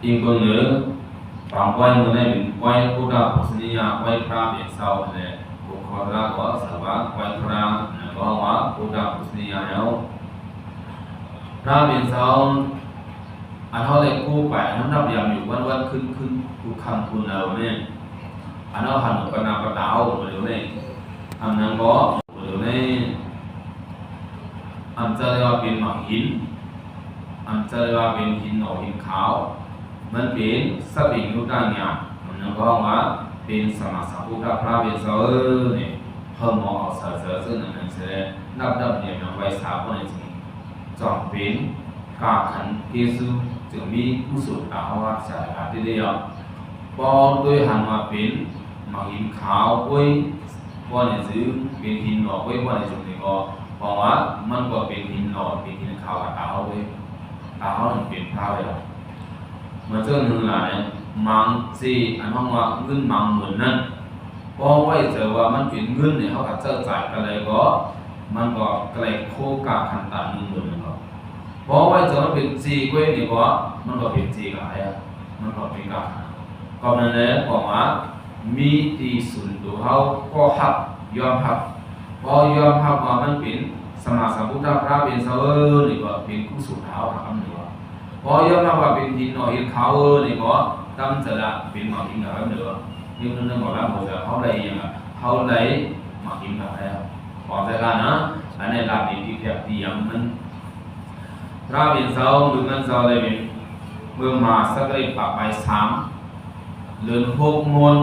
อีกคนหนึ่งฝั่งไว้เมื่อได้เป็นไว้พุทธพุทธนิยามไว้พระเบียดเศร้าเลยบุคคลละก็สวะไว้พระก็ว่าพุทธพุทธนิยามแล้วพระเบียดเศร้าอันเขาเลยกู้ไปน้ำนับยามอยู่วันขึ้นทุกคำคุณเราเนี่ยอันเขาหันปนาปะดาวหรือเนี่ยอันนั้นก็หรือเนี่ยอันจะเรียกว่าเป็นหมากหินอันจะเรียกว่าเป็นหินหนอหินขาวมันเป็นสปิงรูปร่างเนี่ยมันก็ว่าเป็นสมาสัมพุทธพระเวสสันเนี่ยเพิ่มมองเอาเสือซึ่งนั่นเสือนับเนี่ยมันไว้สาวคนจริงจอมเป็นกาขันเกสุจึงมีผู้สุดอาวัตสายอาทิเดียวพอด้วยหันมาเป็นหมากหินขาวไว้ว่าเนี่ยซื้อเป็นหินหนอไว้ว่าในจุดนี้ก็เพราะว่ามันก็เป็นหินหนอเป็นหินขาวกับตาเอาไว้ตาเอาหนึ่งเป็นพระไว้แล้วเมื่อเจ้าหนึ่งหลายมังซีอันห้องว่าเงินมังเหมือนนั้นเพราะว่าเจอว่ามันเป็นเงินเนี่ยเขาก็เจอจ่ายกันเลยก็มันก็ไกลโคกาขันตาหนึ่งเหมือนกันก็เพราะว่าเจอมันเป็นจีกล้วยนี่ก็มันก็เป็นจีกับอะไรมันก็เป็นกาก็นั่นแหละบอกว่ามีที่สุดตัวเขาก็หักยอมหักพอยอมหักว่ามันเป็นสมาสัมพุทธพระเป็นเสวยนี่ก็เป็นกุศลเท้าทำนี่ว่าพอยอมรับว่าเป็นหินหน่อยหินขาวนี่ก็ตั้งจะละเป็นหมากหินอะไรเหนือนี่นั่นบอกแล้วหมดจะเขาได้ยังไงเขาได้หมากหินอะไรบอกใจกันนะอันนี้ลาบิที่เพียบที่ยังมันพระเป็นเสาหรือมันเสาได้เป็นเมื่อมาสักได้ปะไป3เลือน6 มวล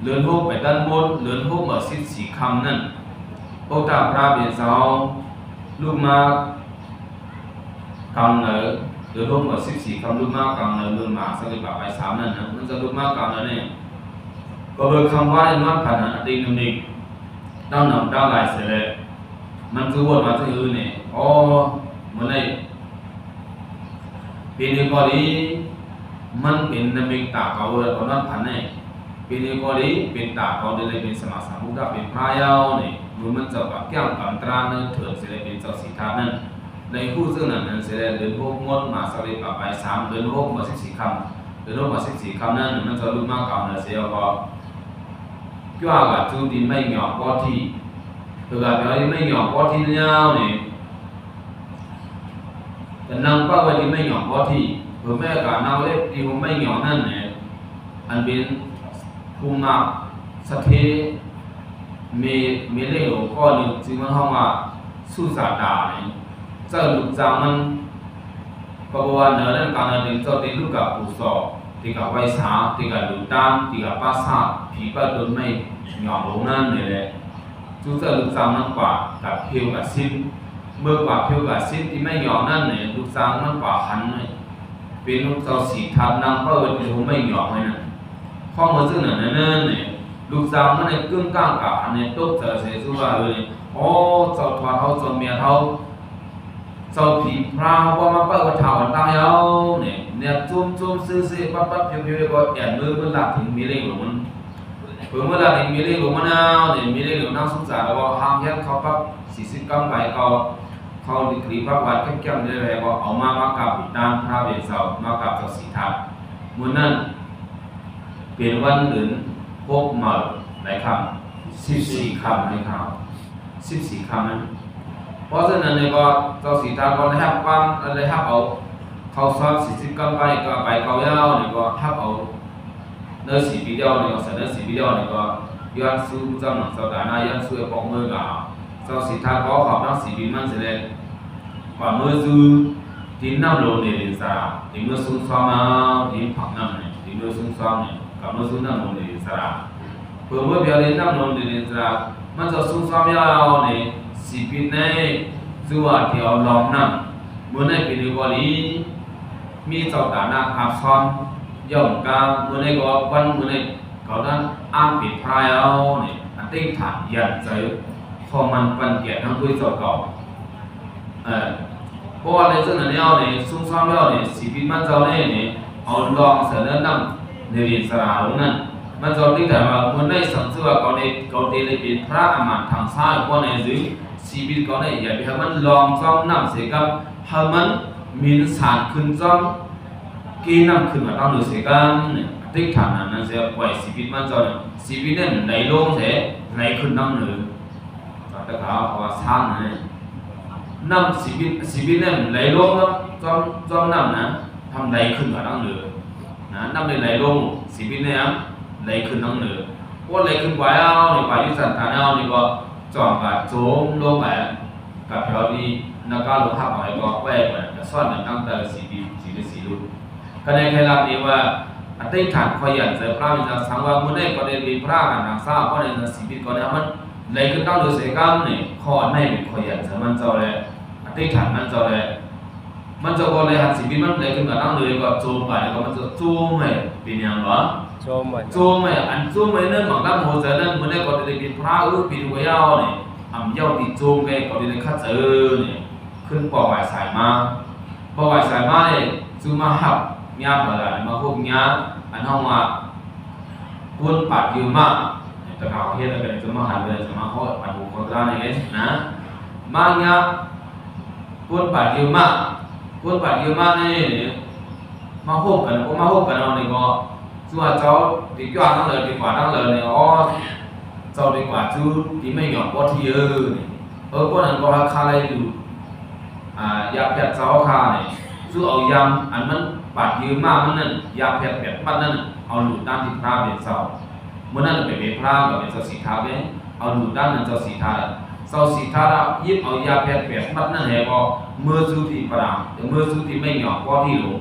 เลือน6ไปด้านบนเลือน6มา14 คำนั่นพวกตาพระเป็นเสาลูกมากำเนิดเดือนร่วมกับ14 คำลูกมากกำเนิดเรื่องมาสักได้ปะไป3นั่นนะมันจะลูกมากกำเนิดเนี่ยก็โดยคำว่าในนั้นผ่านติหนึ่งด้านหนึ่งด้านหลายเสร็จมันคือวนมาที่อื่นเนี่ยอ๋อมันเลยปีนี้ก็ดีมันเป็นนมิตาเขาเลยคนนั้นผ่านเนี่ยปีนี้ก็ดีเป็นตาเขาเลยเป็นสมาสัมพุทธเป็นพระยาวเนี่ยมันจะแบบแก้วกำตราเนี่ยเถิดเสร็จเป็นเจ้าสีทานั่นในคู่ซึ่งนั้นเสร็จเดือน6 งวดมาสักได้ปะไป3เดือน6มา14 คำเดือน6มา14 คำนั่นมันจะลูกมากกำเนิดเสียก็ก็อาจจะดีไม่หยอกก็ที่คือการที่ไม่หยอกก็ที่เนี่ยเนี่ยแต่นั่งก็ว่าที่ไม่หยอกก็ที่หรือแม้การนั่งเล็บที่ผมไม่หยอกนั่นเนี่ยอันเป็นภูมิมาสเทมีเรื่องก็หนึ่งจึงมันห้องว่าสุสาดาเนี่ยเจ้าลูกจางมันก็บอกว่าเนื้อเรื่องการเดินเจ้าตีลูกกับผู้สอบตีกับไวสาตีกับลูกตามตีกับป้าซาผีป้าโดนไม่หยอกลงนั่นเลยแหละจุดเจ้าลูกจางมันกว่ากับเพียวกับสิ้นเมื่อกว่าเพียวกับสิ้นที่ไม่หยอกนั่นเนี่ยลูกจางมันกว่าหันเลยเป็นลูกเจ้าสีทับนางก็เป็นลูกไม่หยอกเลยนะข้อมือซึ่งนั่นเนี่ยลูกจางมันเนี่ยกึ่งกลางกับอันนี้ตุ๊กเจอเสียสุว่าเลยโอ้เจ้าทวารเขาเจ้าเมียเขาเจ้าผีพราวว่ามาเปิดกระถางตายเอาเนี่ยจุ่มซื้อปั๊บเพียวก็แอนมือมันหลับถึงมีเรื่องหลงมันเพิ่งเมื่อหลับถึงมีเรื่องหลงมันเอาเนี่ยมีเรื่องหลงน่าสงสารแล้วก็ห้ามแยกเขาปั๊บ40 กรัมไปเขาดีกรีปั๊บวัดเข้มๆเลยก็เอามากับปิดตามพระเวสสันมากับเจ้าสีทับมื้อนั้นเป็นวันเดือน6 มาหลายคำ14 คำในข่าว14 คำนั้นเพราะฉะนั้นเนี่ยก็เจ้าสีตาก็ได้รับความอะไรรับเอาเขาซ้อม40 กรัมไปก็ไปเกาเย้าเนี่ยก็รับเอาเนื้อสีปีเดียวเนี่ยก็เสนอสีปีเดียวเนี่ยก็ย้อนสู้เจ้าหนังเจ้าตาหน้าย้อนสู้ปอกมือกับเจ้าสีตาก็ขอบนั่งสีปีมันเสร็จกว่ามือสู้ดินน้ำลงเนี่ยสระดินมือสู้ซ้อมมาดินผักน้ำเนี่ยดินมือสู้ซ้อมเนี่ยกับมือสู้น้ำลงเนี่ยสระเพื่อเมื่อเบียร์ดินน้ำลงเนี่ยสระมันจะสู้ซ้อมยาวเนี่ยสีปีนี้จัวที่เอาลองนั่งเมื่อในปีนี้ก็ดีมีเจ้าตาหน้าขับซ้อนย่อมกลางเมื่อในก็วันเมื่อในเขานั้นอ่านปิดพายเอาเนี่ยอันติ้งฐานยันใจพอมันปันเกียรติทั้งคุยเจ้าเก่าเพราะว่าในเรื่องนี้เอาเนี่ยซุ้มซ้อมเอาเนี่ยสีปีมันเจ้าเนี่ยเอาลองเสนอนั่งในเรียนสระลงนั้นมันจะติดแต่ว่าเมื่อในสังเกตว่าเขาได้เป็นพระอมตะทางซ้ายก็ในซึ่งชีวิตเขาเนี่ยอย่าไปให้มันลองจ้องน้ำเสียกับให้มันมีสารขึ้นจ้อง กีนั่งขึ้นมาตั้งหรือเสียกันเนี่ยติ๊กฐานนั้นเสียปล่อยสีพิษมันจะสีพิษเนี่ยไหลลงเสียไหลขึ้นน้ำหรือแต่เขาว่าสร้างเนี่ยน้ำสีพิษเนี่ยไหลลงแล้วจอมน้ำนะทำไหลขึ้นมาตั้งหรือนะน้ำไหลลงสีพิษเนี่ยไหลขึ้นน้ำหรือว่าไหลขึ้นไปเอาเนี่ยไปยุสันทานเอาเนี่ยก็จอมกับโจมลงไปกับแถวที่นักการลงทับอะไรก็แหวกมันจะซ่อนมันตั้งแต่สีพิษสีรุ่นก็ในเคล็ดนี้ว่าอธิษฐานขยันเสพพระวิญญาณสังวรเมื่อได้ก็ได้มีพระกันนักษาเพราะในสีพิษก็เนี่ยมันไหลขึ้นตั้งหรือเสียกันเนี่ยข้อไม่เป็นขยันเสพมันจะเลยอธิษฐานมันจะเลยมันจะก็เลยหัดสีพิษมันไหลขึ้นมาตั้งเลยก็โจมไปก็มันจะโจมให้เป็นอย่างไรโจมให้อันโจมให้นั่นบางครั้งหัวใจนั่นเมื่อได้ก็ได้มีพระปีนหัวยาวเนี่ยยาวติดโจมไปก็ได้ขัดเจอเนี่ยขึ้นปอไหวสายมาปอไหวสายมาเนี่ยซูมาหับญาเปิดมาพวกญาอันห้องมาปุนปัดยืมมากแต่เขาเฮ็ดอะไรจะมาหันเลยจะมาเขาปัดบุกคนร้านนี่นะมาญาปุนปัดยืมมากปุนปัดยืมมากนี่มาพบกันก็มาพบกันเอาเนี่ยก็ส่วนเจ้าดีกว่าตั้งเลยดีกว่าตั้งเลยเนี่ยอ๋อเจ้าดีกว่าชื่อที่ไม่หยอกว่าที่ก็นั่นก็ราคาอะไรอยู่อยากจัดเจ้าค่าเนี่ยชื่อเอายำอันมันปัดยืมมากมันนั่นยาแผดปัดนั่นเอาหลุดด้านที่พระเป็นเสาเมื่อนั้นเป็นพระกับเป็นเสาสีทาเบ้เอาหลุดด้านนั้นเสาสีทายิบเอายาแผดปัดนั่นเหรอมือสู้ที่ปรามแต่มือสู้ที่ไม่หยอกว่าที่หลง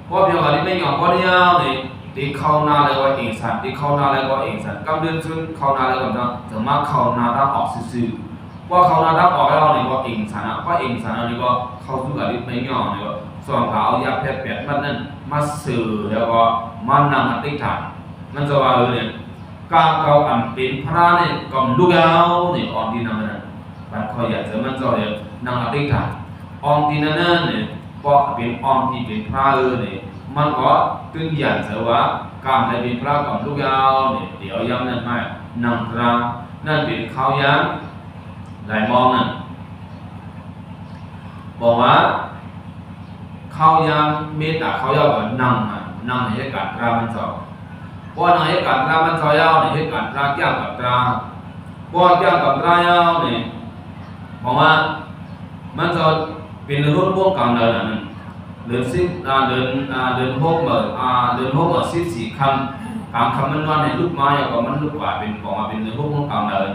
เพราะเพียงอะไรไม่หยอกว่าที่เอาเนี่ยที่เข้าหน้าเลยว่าเองสันที่เข้าหน้าเลยว่าเองสันกำเดินซึ่งเข้าหน้าเลยก็จะมาเข้าหน้าด้านออกซื่อว่าเข้าหน้าด้านออกแล้วเนี่ยว่าเองสันเพราะเองสันนี่ก็เข้าสู้กับที่ไม่หยอกเนี่ยส่วนเขาเอายาแผดมันนั่นมาสื่อแล้วก็มันนำอธิษฐานมันจะว่าเนี่ยการเก่าอันเป็นพระเนี่ยกำลูกเอาเนี่ยออนดีนั่นนั่นมันคอยอยากจะมันจะเนี่ยนำอธิษฐานออนดีนั่นเนี่ยพอเป็นออนที่เป็นพระเนี่ยมันก็ตึงยันเสว่าการได้เป็นพระกำลูกเอาเนี่ยเดี๋ยวย้ำนั่นไม่นำพระนั่นเป็นเขาย้ำหลายมองนั่นบอกว่าเขายังเมตตาเขายาวกับนำให้การตรามันสอบเพราะนำให้การตรามันสอยาวเนี่ยให้การตราแก้วกับตราเพราะแก้วกับตรายาวเนี่ยบอกว่ามันจะเป็นรุ่นพวกกำเนิดนั่นเดินพวก14 คำการคำมันว่าในลูกไม้กับมันลูกกว่าเป็นบอกว่าเป็นรุ่นพวกกำเนิด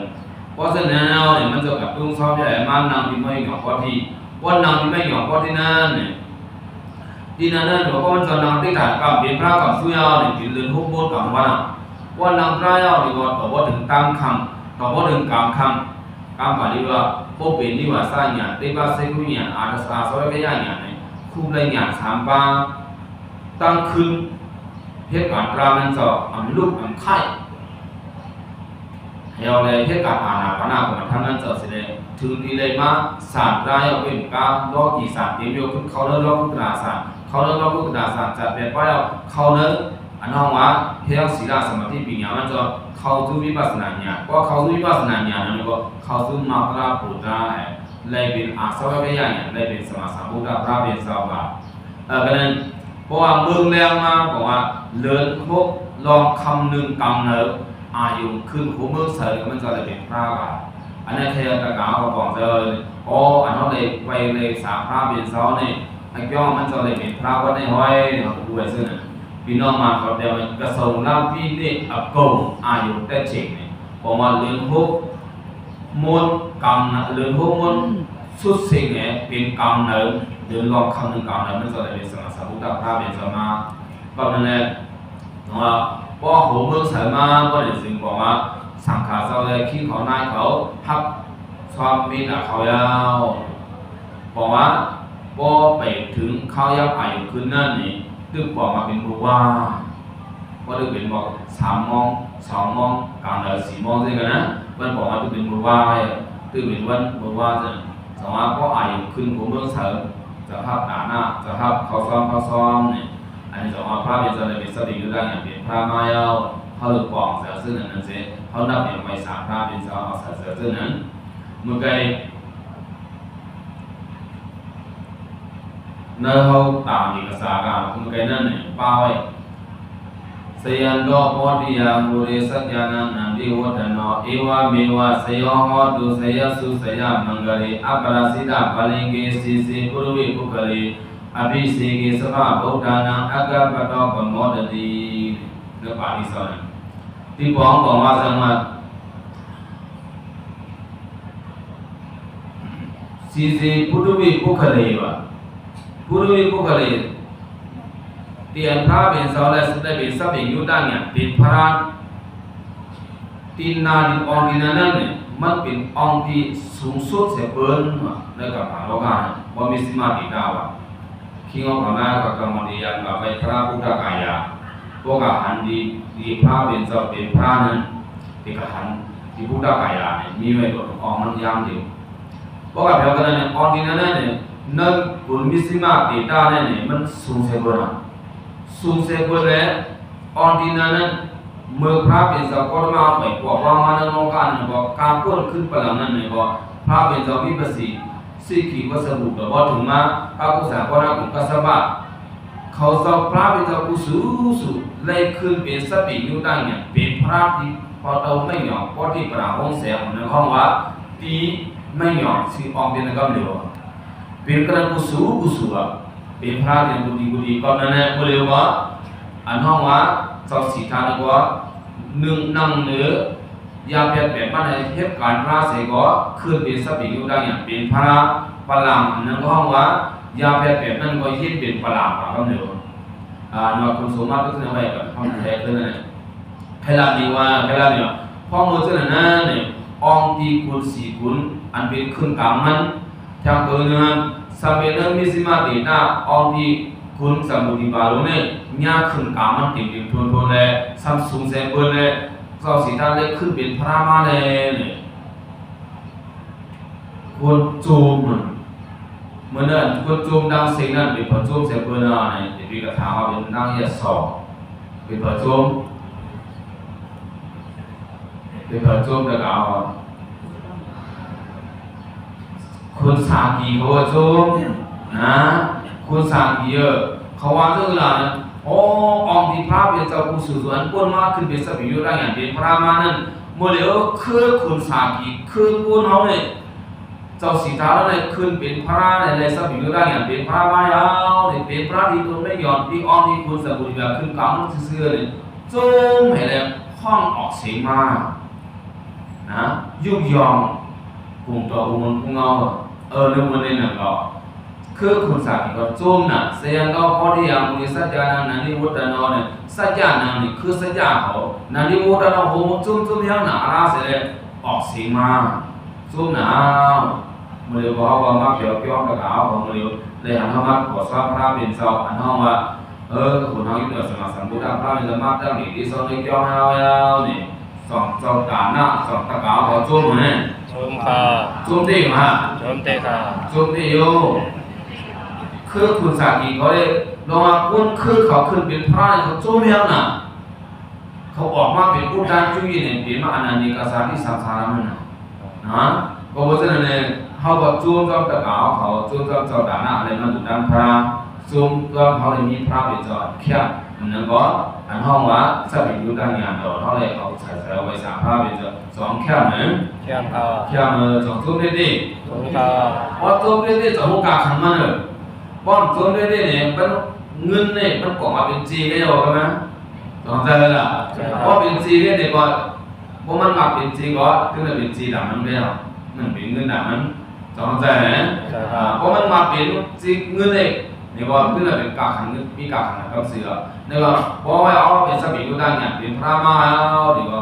เพราะฉะนั้นเนี่ยมันจะกับตุ้งซ้อมใหญ่มันนำที่ไม่หยอกพอที่ว่านำที่ไม่หยอกพอที่นั่นเนี่ยที่นั่นหลวงพ่อมันจะนำที่ฐานกรรมเป็นพระกรรมสุยาวเนี่ยเป็นเรื่องพวกโบสถ์กรรมว่านำพระยาวเนี่ยก็ต่อว่าถึงตามคำต่อว่าถึงกรรมกรรมบาลีว่าพวกเป็นนิวาสญาณเทวาเสกุญาณอารัสาสวัยญาณเนี่ยคู่เลยญาณ3 บาตั้งขึ้นเหตุการณ์รามันจะลูกไข่เฮาเลยเหตุการณ์อาณาปณะของมันทั้งนั้นจะแสดงถึงที่เลยมาศาสตร์รายเป็นการลอกกี่ศาสตร์เดียวเขาเริ่มลอกพุทธศาสตร์เขาเริ่มลอกพุทธศาสตร์จัดเป็นว่าเขาเริ่มอันนั้นว่าเพียงศีลสมาธิปัญญามันจะเข้าสู่วิปัสสนาญาณเพราะเข้าสู่วิปัสสนาญาณนั้นก็เข้าสู่มรรคผลได้เลยเป็นอาสวะญาณเลยเป็นสมาสัมพุทธะพระเป็นสาวกก็นั้นเพราะว่าเมืองแรงมาบอกว่าเลิศพวกลองคำหนึ่งกำเนิดอายุขึ้นหัวเมืองเสยมันจะเลยเป็นพระอันนี้เทศกาลบอกเลยอ๋ออันนั้นเลยไปเลยสาพระเป็นสาวเนี่ยไอ้ย่อมันจะเลยเป็นพระวัดในห้อยเนี่ยดูไว้ซึ่งพี่น้องมาเขาเดียวกระทรวงลาพี่เนี่ยโกงอายุแต่เฉกเนี่ยบอกว่าเรื่องพวกมวลกรรมนะเรื่องพวกมวลสุดสิ่งเนี่ยเป็นกรรมเนินเรื่องลองคำหนึ่งกรรมเนินมันจะเลยเป็นสมาสัมพุทธะพระเป็นสมาก็นั่นแหละว่าพอหัวเมืองเสยมาก็เลยสิ่งบอกว่าสังขารเจ้าเลยขี้เขานายเขาพับชอบมีแต่เขายาวบอกว่าพอไปถึงเขายาวอายุขึ้นนั่นนี่ตึกบอกมาเป็นบัวก็ตึกเป็นบอก3 โมง 2 โมงกลางเดือน4 โมงใช่กันนะมันบอกว่าตึกเป็นบัวตึกเป็นวันบัวจะสมมติพออายุขึ้นหัวเมืองเสยจะภาพหน้าจะภาพเขาซ้อมเนี่ยอันนี้สมมติพระเป็นจะเป็นสติอยู่ได้อย่างเป็นพระมายาวเขาหลุดปองเสือซึ่งนั้นเสียเขานับเป็นไว้สามพระเป็นสาวเอาเสือซึ่งนั้นเมื่อไง เนื้อเขาตามเอกสารการคุณไกนั่นเนี่ยป้าไว้สยันโดโพธิยามุริสัจจานันนันติวัฒโนเอวะเมวะสยโหตุสยสุสยมังกริอัปราสิตาปลิงเกสีสีปุรุวิปุคลิอภิเสกิสภาพุทธานังอักขปะโตปโมดติเนื้อปาฏิสอนที่บอกว่าสมาสีสีปุรุวิปุคลิวะปุรุวิปุคลิเตียนพระเป็นสาวและสุดท้ายเป็นสัพเพยุตังเนี่ยเป็นพระตีนาดิองค์ที่นั้นเนี่ยมันเป็นองค์ที่สูงสุดเสเปิลในกับพระโลกาว่ามีสิมาติดาวคิงออกมากับกรรมนิยามกับไปพระพุทธกายะพวกหันดีพระเป็นสาวเป็นพระนั้นที่หันที่พุทธกายะเนี่ยมีไว้ตัวองค์มันยามเดียวพวกกับเดียวกันเนี่ยองค์ที่นั้นเนี่ยนั่นบุญมีสิมาติดาเนี่ยมันสูงเสเปิลสูงเสกเลยออนดินานั้นเมื่อพระเป็นสาวก็มาไปบอกว่ามาในโลกาเนี่ยบอกการพูดขึ้นพลังนั้นเนี่ยบอกพระเป็นสาววิปัสสีสิขีวัสดุแต่ว่าถึงมาพระกุศลก็น่ากุศลบะเขาสาวพระเป็นสาวกุศลเลยขึ้นเป็นสัพพิยุตังเนี่ยเป็นพระที่พอเราไม่หยอกพอที่ปราองเสียของในห้องว่าที่ไม่หยอกสิ่งออกเป็นกำเนิดเป็นกระกุศลเป็นพระyang budi-budi kau nana boleh wa anong wa sauสีทานก็หนึ่งนั่งเนื้อยาเปียแบบมันเหตุการณ์พระเสกก็ขึ้นเป็นสัพพิยุตังอย่างเป็นพระพลังนั่นก็ห้องว่ายาเปียแบบนั้นก็ยึดเป็นพลังก็เดียวนอกคุณสมมาตรก็คือไว้กับห้องแท้ขึ้นนั่นแค่ละนี้ว่าห้องมือเจ้านั่นเนี่ยองตีคุณสี่คุณอันเป็นขึ้นกลางมันทางตัวเนื้อสัพเพนังมิสิมาตินาองที่คุณสมุติบาลุเนี่ยญาขึ้นกามันติดติดทวนเลยสัมสุงเสพเลยสาวสีทานเลยขึ้นเป็นพระมาเลยคนจูมเหมือนนั้นคนจูมดังสิ่งนั้นเป็นพระจูมเสพเลยเนี่ยจะเป็นกระถางว่าเป็นนางยศเป็นพระจูมแต่ก็คุณสากีเขาว่าโจมนะคุณสากีเขาว่าเรื่องอะไรโอ้องค์ที่พระเป็นเจ้าผู้สื่อสารป้นมากขึ้นเป็นสัพพิยุตังอย่างเป็นพระมานั้นเมื่อเดี๋ยวคือคุณสากีคือป้นเขาเนี่ยเจ้าสีทาแล้วเนี่ยขึ้นเป็นพระในสัพพิยุตังอย่างเป็นพระมายาวเนี่ยเป็นพระที่ตัวไม่หย่อนที่องค์ที่คุณสมุติแบบขึ้นกลางมันเสื่อเนี่ยโจมให้เลยห้องออกเสียงมานะยุยองกลุ่มตัวอุโมงค์เงาเรื่องมันเนี่ยนะก็คือคุณสามีก็จุ่มน่ะเสียงก็พอที่อย่างมีสัจจานันนิวุฒโนเนี่ยสัจจานันนี่คือสัจจะเขานันนิวุฒโนโหจุ่มยังหนาราเสร็จออกเสียงมาจุ่มหนาวมันเลยบอกว่ามาเกี่ยวกับกระดาษของมันเลยหันเข้ามาขอทราบพระเป็นเจ้าอันห้องว่าคุณเขาอยู่ในสมาสัมพุทธพระเป็นสมาตั้งนี่ที่สองที่เกี่ยวแล้วนี่สองเจ้าตาหน้าสองตะกาวเขาจุ่มเนี่ยจุ่มค่ะจุ่มที่มาจุ่มที่ค่ะจุ่มที่อยู่คือคุณสากีเขาได้ลงมาพ้นคือเขาขึ้นเป็นพระเขาจุ่มแล้วน่ะเขาออกมาเป็นผู้การจุ้ยเนี่ยเป็นมาอนันติกาสาที่สังสารมันนะก็เพราะฉะนั้นเนี่ยเขาก็จุ่มกับตะกาวเขาจุ่มกับเจ้าตาหน้าอะไรมันดุดันพระจุ่มกับเขาเลยมีพระเป็นเจ้าแค่นั่นก็อันห้องว่าสัพพิยุตังอย่างเราเขาเลยเอาใส่ไว้สามพระเป็นเจ้าสองแค่หนึ่งแค่สองจุ่มได้ดิพอจุ่มได้ดิจะหุกกาขันมันเลยป้อนจุ่มได้ดิเนี่ยเป็นเงินเนี่ยมันกล่องมาเป็นจีได้หรอกันไหมสองใจเลยล่ะเพราะเป็นจีเนี่ยก็เพราะมันมาเป็นจีก็ถึงจะเป็นจีด่ามันไม่หรอกมันเป็นเงินด่ามันสองใจนะเพราะมันมาเป็นจีเงินเนี่ยนี่ก็ถึงจะเป็นกาขันมีกาขันกับเสือนี่ก็เพราะว่าเอาเป็นสัพพิยุตังอย่างเป็นพระมาแล้วนี่ก็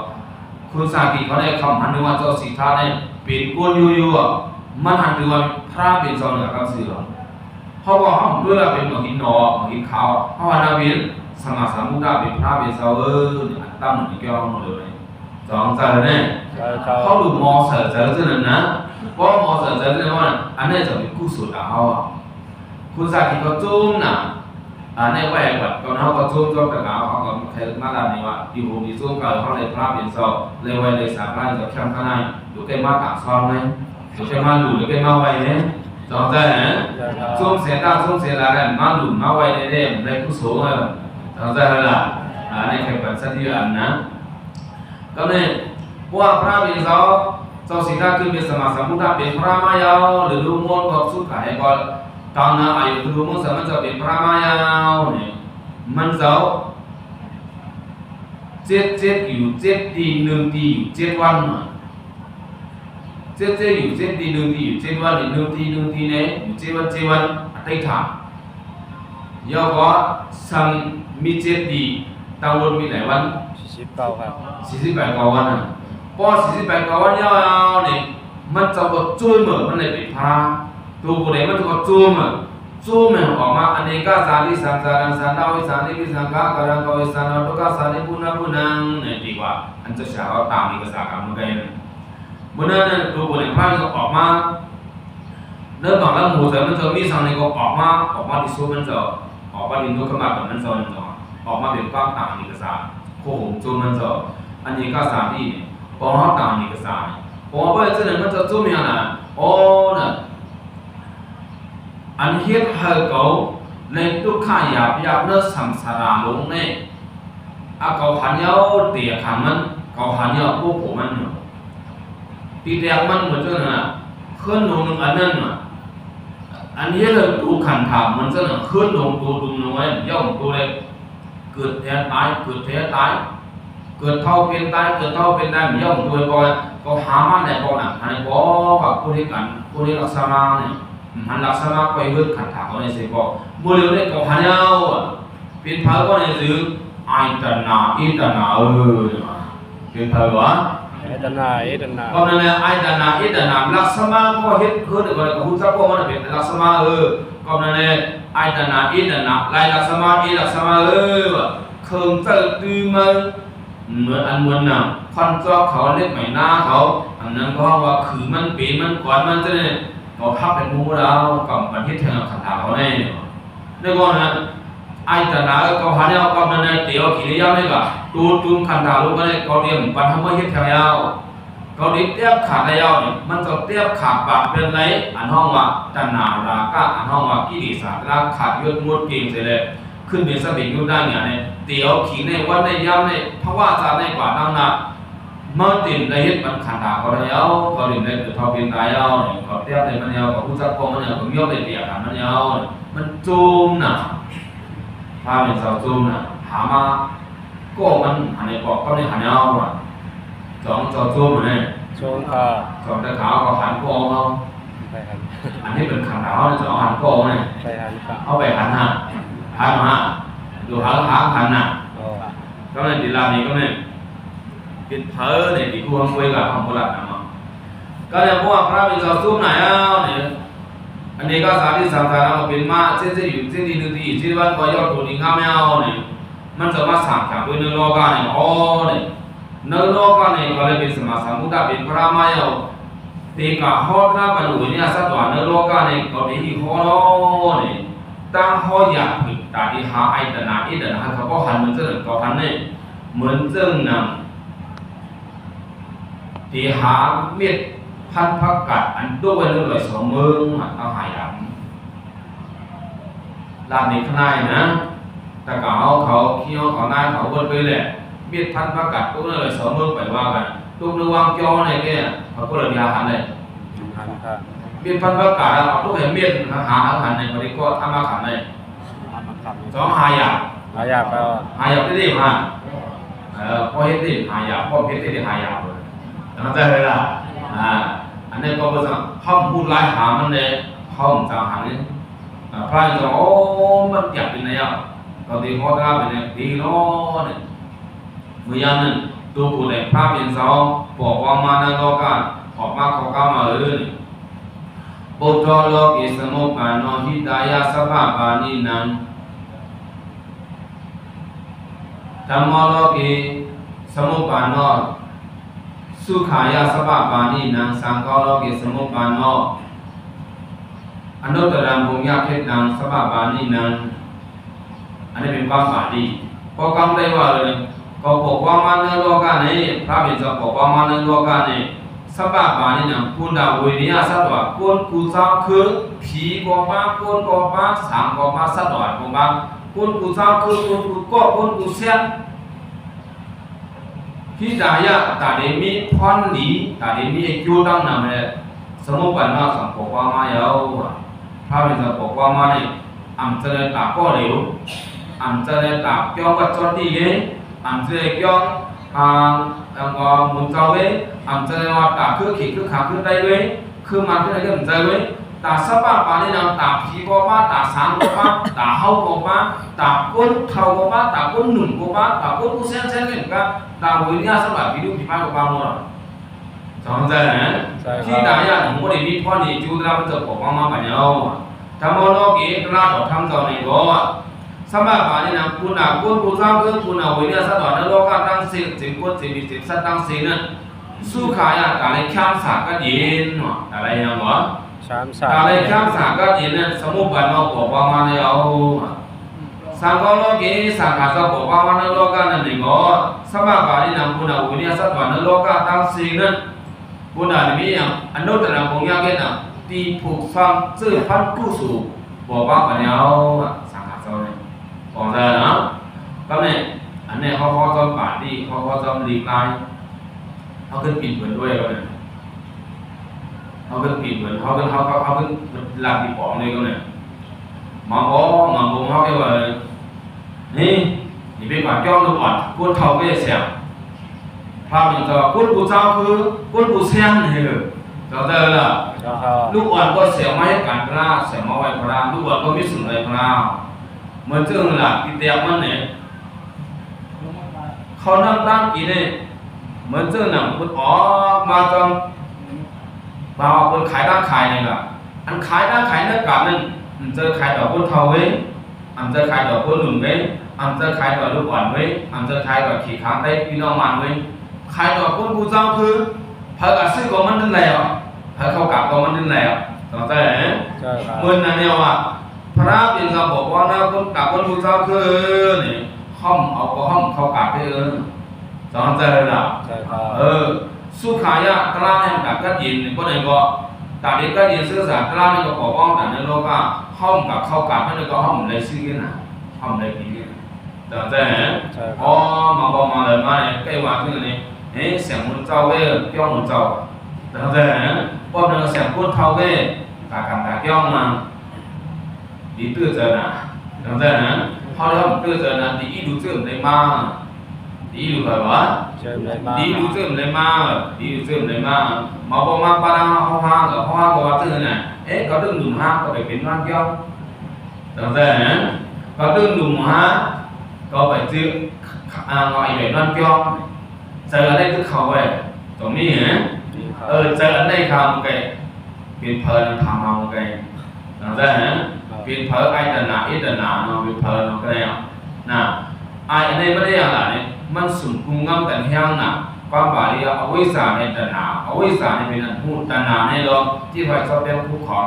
คุณสากีเขาได้คำหันถึงว่าเจ้าสีทาเนี่ยเป็นก้นยูมันหันถึงว่าพระเป็นเจ้าเหนือกับเสือเขาบอกเขาเพื่อเป็นหมอหินหนอหมอหินขาวเขาว่านาวินสมาสามุตตาเป็นพระเป็นเจ้าตั้งหนึ่งแก้วหมดเลยสองใจเนี่ยเขาดูมอเสือเจอที่นั่นนะเพราะมอเสือเจอที่นั่นว่าอันนี้จะเป็นกุศลเขาคุณสากีเขาจุ่มน่ะในแหวกแบบตอนเขาก็จุ่มแต่เขาก็เคยมาด้านนี้ว่าอยู่มีจุ่มกันเขาเลยพระเป็นเจ้าเลยไว้เลยสามารถจะเข้มข้างในดูแค่มาต่างซ้อนไหมดูแค่มาหลุดหรือแค่มาไว้เนี่ยส จองใจฮะช่วงเสียตาช่วงเสียละนั่นมาหลุมมาไว้ในเด้มในกุศลเลยจองใจละในแขกปัจจัยที่อันนะก็เนี่ยว่าพระบิดาเจ้าสิทธาคือเป็นสมาสัมพุทธะเป็นพระมายาหรือรู้มนกับสุขให้ก็ตอนนั้นอายุรู้มนสมัยจะเป็นพระมายาเนี่ยมันเจ้าเจ็ดอยู่7 ปี1 ปีอยู่7 วันเจ็ดอยู่7 ปี1 ปีอยู่7 วัน1 ปี1 ปีเนี่ยอยู่7 วันได้ถามยอก็สังมี7 ปีตั้งวันมีหลายวัน49ครับ48 วันพอ48 วันยาวๆเนี่ยมันจะก็จุ่มมันเลยเป็นพระตัวกูเนี่ยมันจะก็จุ่มออกมาอันนี้ก็สาริสังสารังสันดาวิสานิวิสังฆะกรังกวิสานัตุกะสานิปุณะปุณังเนี่ยดีกว่าอันจะฉาวตามนี้ก็สากรรมกันเมื่อนั้นตัวกูเนี่ยพระจะออกมาเริ่มบอกแล้วหมู่แต่มันจะมีสังเนี่ยก็ออกมาที่สู้มันจะออกมาดินทุกขมาแบบมันจะออกมาเป็นความต่างนี้ก็สาโคหงจุ่มมันจะอันนี้ก็สาที่พอต่างนี้ก็สาพอไปเจอเนี่ยมันจะจุ่มยังไงโอ้เนี่ยอันเฮ็ดให้เขาในทุกข์หยาบเนื้อสังสารลงในเขาหันยาวเตียขันมันเขาหันยาวพวกผมมันตีแตกมันเหมือนเจ้าน่ะขึ้นลงอันนั้นอันนี้เราดูขันถามมันเจ้าน่ะขึ้นลงตัวดุมลงไว้ย่อมตัวเลยเกิดแท้ตายเกิดแท้ตายเกิดเท่าเป็นตายเกิดเท่าเป็นได้ย่อมตัวก่อนก็หามันได้ก่อนอันนี้บ่กับผู้ที่กันผู้ที่รักษามาเนี่ยหันลักษณะไปเฮืดขันถามเขาในสิบอกเมื่อเร็วได้กับหันยาวเป็นพระก็ในซื้อไอตนาเป็นพระวะไอตนาก็นั่นแหละไอตนาลักษณะก็เฮ็ดก็กับผู้ทรัพย์ก็มันเป็นลักษณะก็นั่นแหละไอตนาลายลักษณะเครื่องเจอตื้อมันเหมือนอันเหมือนน่ะคันจอกเขาเล็กใหม่หน้าเขาอันนั้นก็ว่าคือมันปีมันก่อนมันจะเนี่ยเขาพับเป็นมูเรากับประเทศเทงขันถาเขาแน่เนี่ยก็นะไอ้ตนาเขาหาเนี่ยก็มันเนี่ยเตี๋ยวขี่เลี้ยงนี่ก็ตูจุ่มขันถาลูกก็เนี่ยเขาเรียมปันทำให้เฮ็ดแถวยาวเขาดิเทียบขาดยาวเนี่ยมันจะเทียบขาดปากเป็นไรอันห้องว่าตนาราก็อันห้องว่ากิเลสราขาดยศงดเก่งเสียเลยขึ้นเป็นสบิงยุดได้เนี่ยเตี๋ยวขี่ในวัดในย่ำในเพราะว่าจะในกว่านั่งนะเมื่อติ่มในเฮ็ดมันขันถาเขาได้เอาเขาดินได้เกิดทอเป็นตายเอาเนี่ยเขาเทียบในมันเอากับผู้จักรมันเอากับยกในเตียขันมันเอามันจุ่มน่ะถ้าเป็นสาวจุ่มน่ะหามาก็มันหันในปอกก็ในหันเอาอ่ะจองจุ่มเนี่ยช่วงค่ะจองตะขาวก็หันโกงเอาอันนี้เป็นขันถาจองหันโกงเนี่ยเอาไปหันมาดูหันน่ะก็ในดีลานี้ก็เนี่ยเป็นเธอเนี่ยที่ควงไว้กับของโบราณนะมั้งก็เนี่ยพวกพระบิดาซุ่มไหนเนี่ยอันนี้ก็สาธิตสังสารมาเป็นมาเจ๊อยู่เจ๊ดีนึงดีเจ๊วันก็ยอดตัวนี้ข้าไม่เอาเนี่ยมันจะมาสั่งจากด้วยเนื้อโลกาเนี่ยอ๋อเนี่ยเนื้อโลกาเนี่ยก็เลยเป็นสมาสัมพุทธะเป็นพระมายาตีกาฮอดหน้าปัญญุเนี่ยสัตว์เนื้อโลกาเนี่ยก็เป็นที่ฮอดเนี่ยตั้งฮออยากผิดแต่ที่หาไอตนาเขาก็หันเหมือนเจ้าหนึ่งก็หันเนี่ยเหมือนเจ้าหนึ่งที่หาเม็ดพันธุ์ผักกัดอันด้วยเรื่องอะไรสองมือเอาหายดำลาดในข้างในนะแต่เขาเคี้ยวเขาหน้าเขาเบิดไปเลยเม็ดพันธุ์ผักกัดตัวเรื่องอะไรสองมือไปว่ากันตัวระวังจ้อในเนี่ยเขาก็เลยยาหันเลยเม็ดพันธุ์ผักกัดเอาตัวเห็นเม็ดหาอาหารในบริโภคทำมาขันเลยสองหายาที่ดีมากพอเห็นดีหายาพอเห็นดีหายาเลยเข้าใจไหมล่ะอันนี้ก็เป็นห้องพูดไล่หามันเลยห้องจะหาเนี่ยพระจะโอ้มันอยากเป็นไงอ่ะก็ตีข้อตาเป็นไงดีเนาะเนี่ยเมื่อยันนั้นตัวผู้ใดพระเป็นสาวบอกว่ามาในโลกาออกมาเขาก้ามาปุตโตโลกิสมุปปานโนหิตายาสัพพะปานินังธัมโมโลกิสมุปปานโนสุขายาสัพพะปานินังสังฆโลกิสมุปปานโนอนุตตรังปุญญาเขตังสัพพะปานินังอันนี้เป็นความบาลีพอคำได้ว่าเลยก็บอกว่ามาในโลกานี้พระบิดาบอกว่ามาในโลกานี้ สัพพะบานี่นะปุณณเวนิยสัตวะก้นกูเจ้าคือผีก็บ้าก้นก็บ้าสามก็บ้าสัตวะก็บ้าก้นกูเจ้าคือก้นกูก็ก้นกูเสียที่ดายะตาเดมีพรลีตาเดมีจูดังนำเลยสมุปันนาสังปกวามายาวพระเป็นสังปกวามาเนี่ยอันเจริญตาก็เหลวอันเจริญตาเกี่ยวกับจอดีเลยอันเจริญเกี่ยวก็มุนเจ้าเว้อันเจริญว่าตาคือขีดคือขาคือได้เว้คือมาคืออะไรก็มันใจเว้ตาสัพพะปานี่นะตาผีก็บ้าตาสามก็บ้าตาเฮาก็บ้าตาก้นเท่าก็บ้าตาก้นหนุ่มก็บ้าตาก้นกูเส้นเส้นก็ก็ตาวิญญาณสัพพะผีดูผีบ้าก็บ้าหมดจำใจนะที่ดายะหนุ่มคนนี้มีพ่อนี่จูดราเป็นเจ้าของมาปัญญาธรรมโลกีตราดอกทำเจ้าในบ่สัพพะปานี่นะคุณาก้นกูเจ้าคือคุณาวิญญาณสัตว์ในโลกตั้งสิ่งสิ่งก้นสิ่งมีสิ่งสัตว์ตั้งสิ่งนั้นสู้ขายตาเลยข้ามสากก็ยินอะไรอย่างวะตาเลยข้ามสากก็ยินนั้นสมุปันมาบอกว่ามาในเอาสังฆโลกีสังฆาสบอกว่ามาในโลกนั้นนี่ก็สัพพะปานี่นะคุณาวิญญาณสัตว์ในโลกตั้งสิ่งนั้นคุณามีอย่างอนุตตรปงยาเกนะตีผูกฟังซื่อพันกู้สู่บอกว่าปัญญาสังฆาสเนี่ยบอกได้นะก็เนี่ยอันนี้เขาจำป่าดีเขาจำรีกายเขาขึ้นปิดเหมือนด้วยก็เนี่ยเขาขึ้นปิดเหมือนเขาขึ้นลาปีปองเลยก็เนี่ยมาบอกเขาแค่ว่านี่เป็นป่าจ้องลูกอ่อนก้นเท่าก็จะเสียพระเป็นตัวก้นกูเจ้าคือก้นกูเสียงนี่เลยเราเจอละลูกอ่อนก็เสียมาให้การพระเสียมาไว้พระลูกอ่อนก็ไม่สุนเลยพระเหมือนเจ้าหลักที่เตียมันเนี่ยเขานั่งตั้งกี่เนี่ยเหมือนเจ้าหนังคุณอ๋อมาจนมาเอาคนขายด้านขายเนี่ยล่ะอันขายด้านขายเนื้อกาบนั่นอันเจอขายดอกคนเทาเว้ยอันเจอขายดอกคนหนุ่มเว้ยอันเจอขายดอกลูกอ่อนเว้ยอันเจอขายดอกขี่ค้างได้พี่น้องมันเว้ยขายดอกคนกูเจ้าคือเพิ่งอาซื้อของมันนั่นแหละเพิ่งเข้ากลับของมันนั่นแหละต่อไปเหมือนนั่นเนี่ยว่าพระเป็นเราบอกว่านะคนกลับคนกูเจ้าคือนี่ห้อมเอาก็ห้อมเข้ากลับไปจำใจเลยนะสุขายะกล้าเนี่ยกับก็ยินก็เลยก็แต่เด็กก็ยินสื่อสารกล้าเนี่ยก็บอกว่าแต่ในโลกก็ห้อมกับเข้ากลับนั่นก็ห้อมเลยซื้อกันนะห้อมเลยกินกันจำใจอ๋อมาบอกมาเลยมาเนี่ยใกล้วันที่นี่เสียงมันเจ้าเว้ยเกี่ยวมันเจ้าจำใจพวกนั้นเสียงพูดเท่าเว้ยกากำกาเกี่ยวมาดีตื้อเจอนะจำใจเขาเรียกว่าตื้อเจอนะดีอีดูเจอได้มาดีดูแบบว่าดีดูเสื่อมเลยมาดีดูเสื่อมเลยมามาบอกมาปาราเขาห้างกับเขาห้างบอกว่าตื่นเนี่ยเขาตื่นหนุ่มห้างก็ไปเป็นวันเกี่ยวตั้งแต่เนี่ยเขาตื่นหนุ่มห้างก็ไปซื้อหน่อยแบบวันเกี่ยวเจออะไรก็เขาไปตรงนี้เนี่ยเจออะไรเขาไงเป็นเพลินทำเอาไงตั้งแต่เนี่ยเป็นเพลินไอ้ตนาเนาะเป็นเพลินก็ได้นะไอ้ในไม่ได้อย่างไรมันสุนกุงงำแต่แห้งหนักความบาลีเอาวิสาในตนาเอาวิสาในเป็นอันพูดตนาในเราที่ไว้ชอบเป็นคู่ของ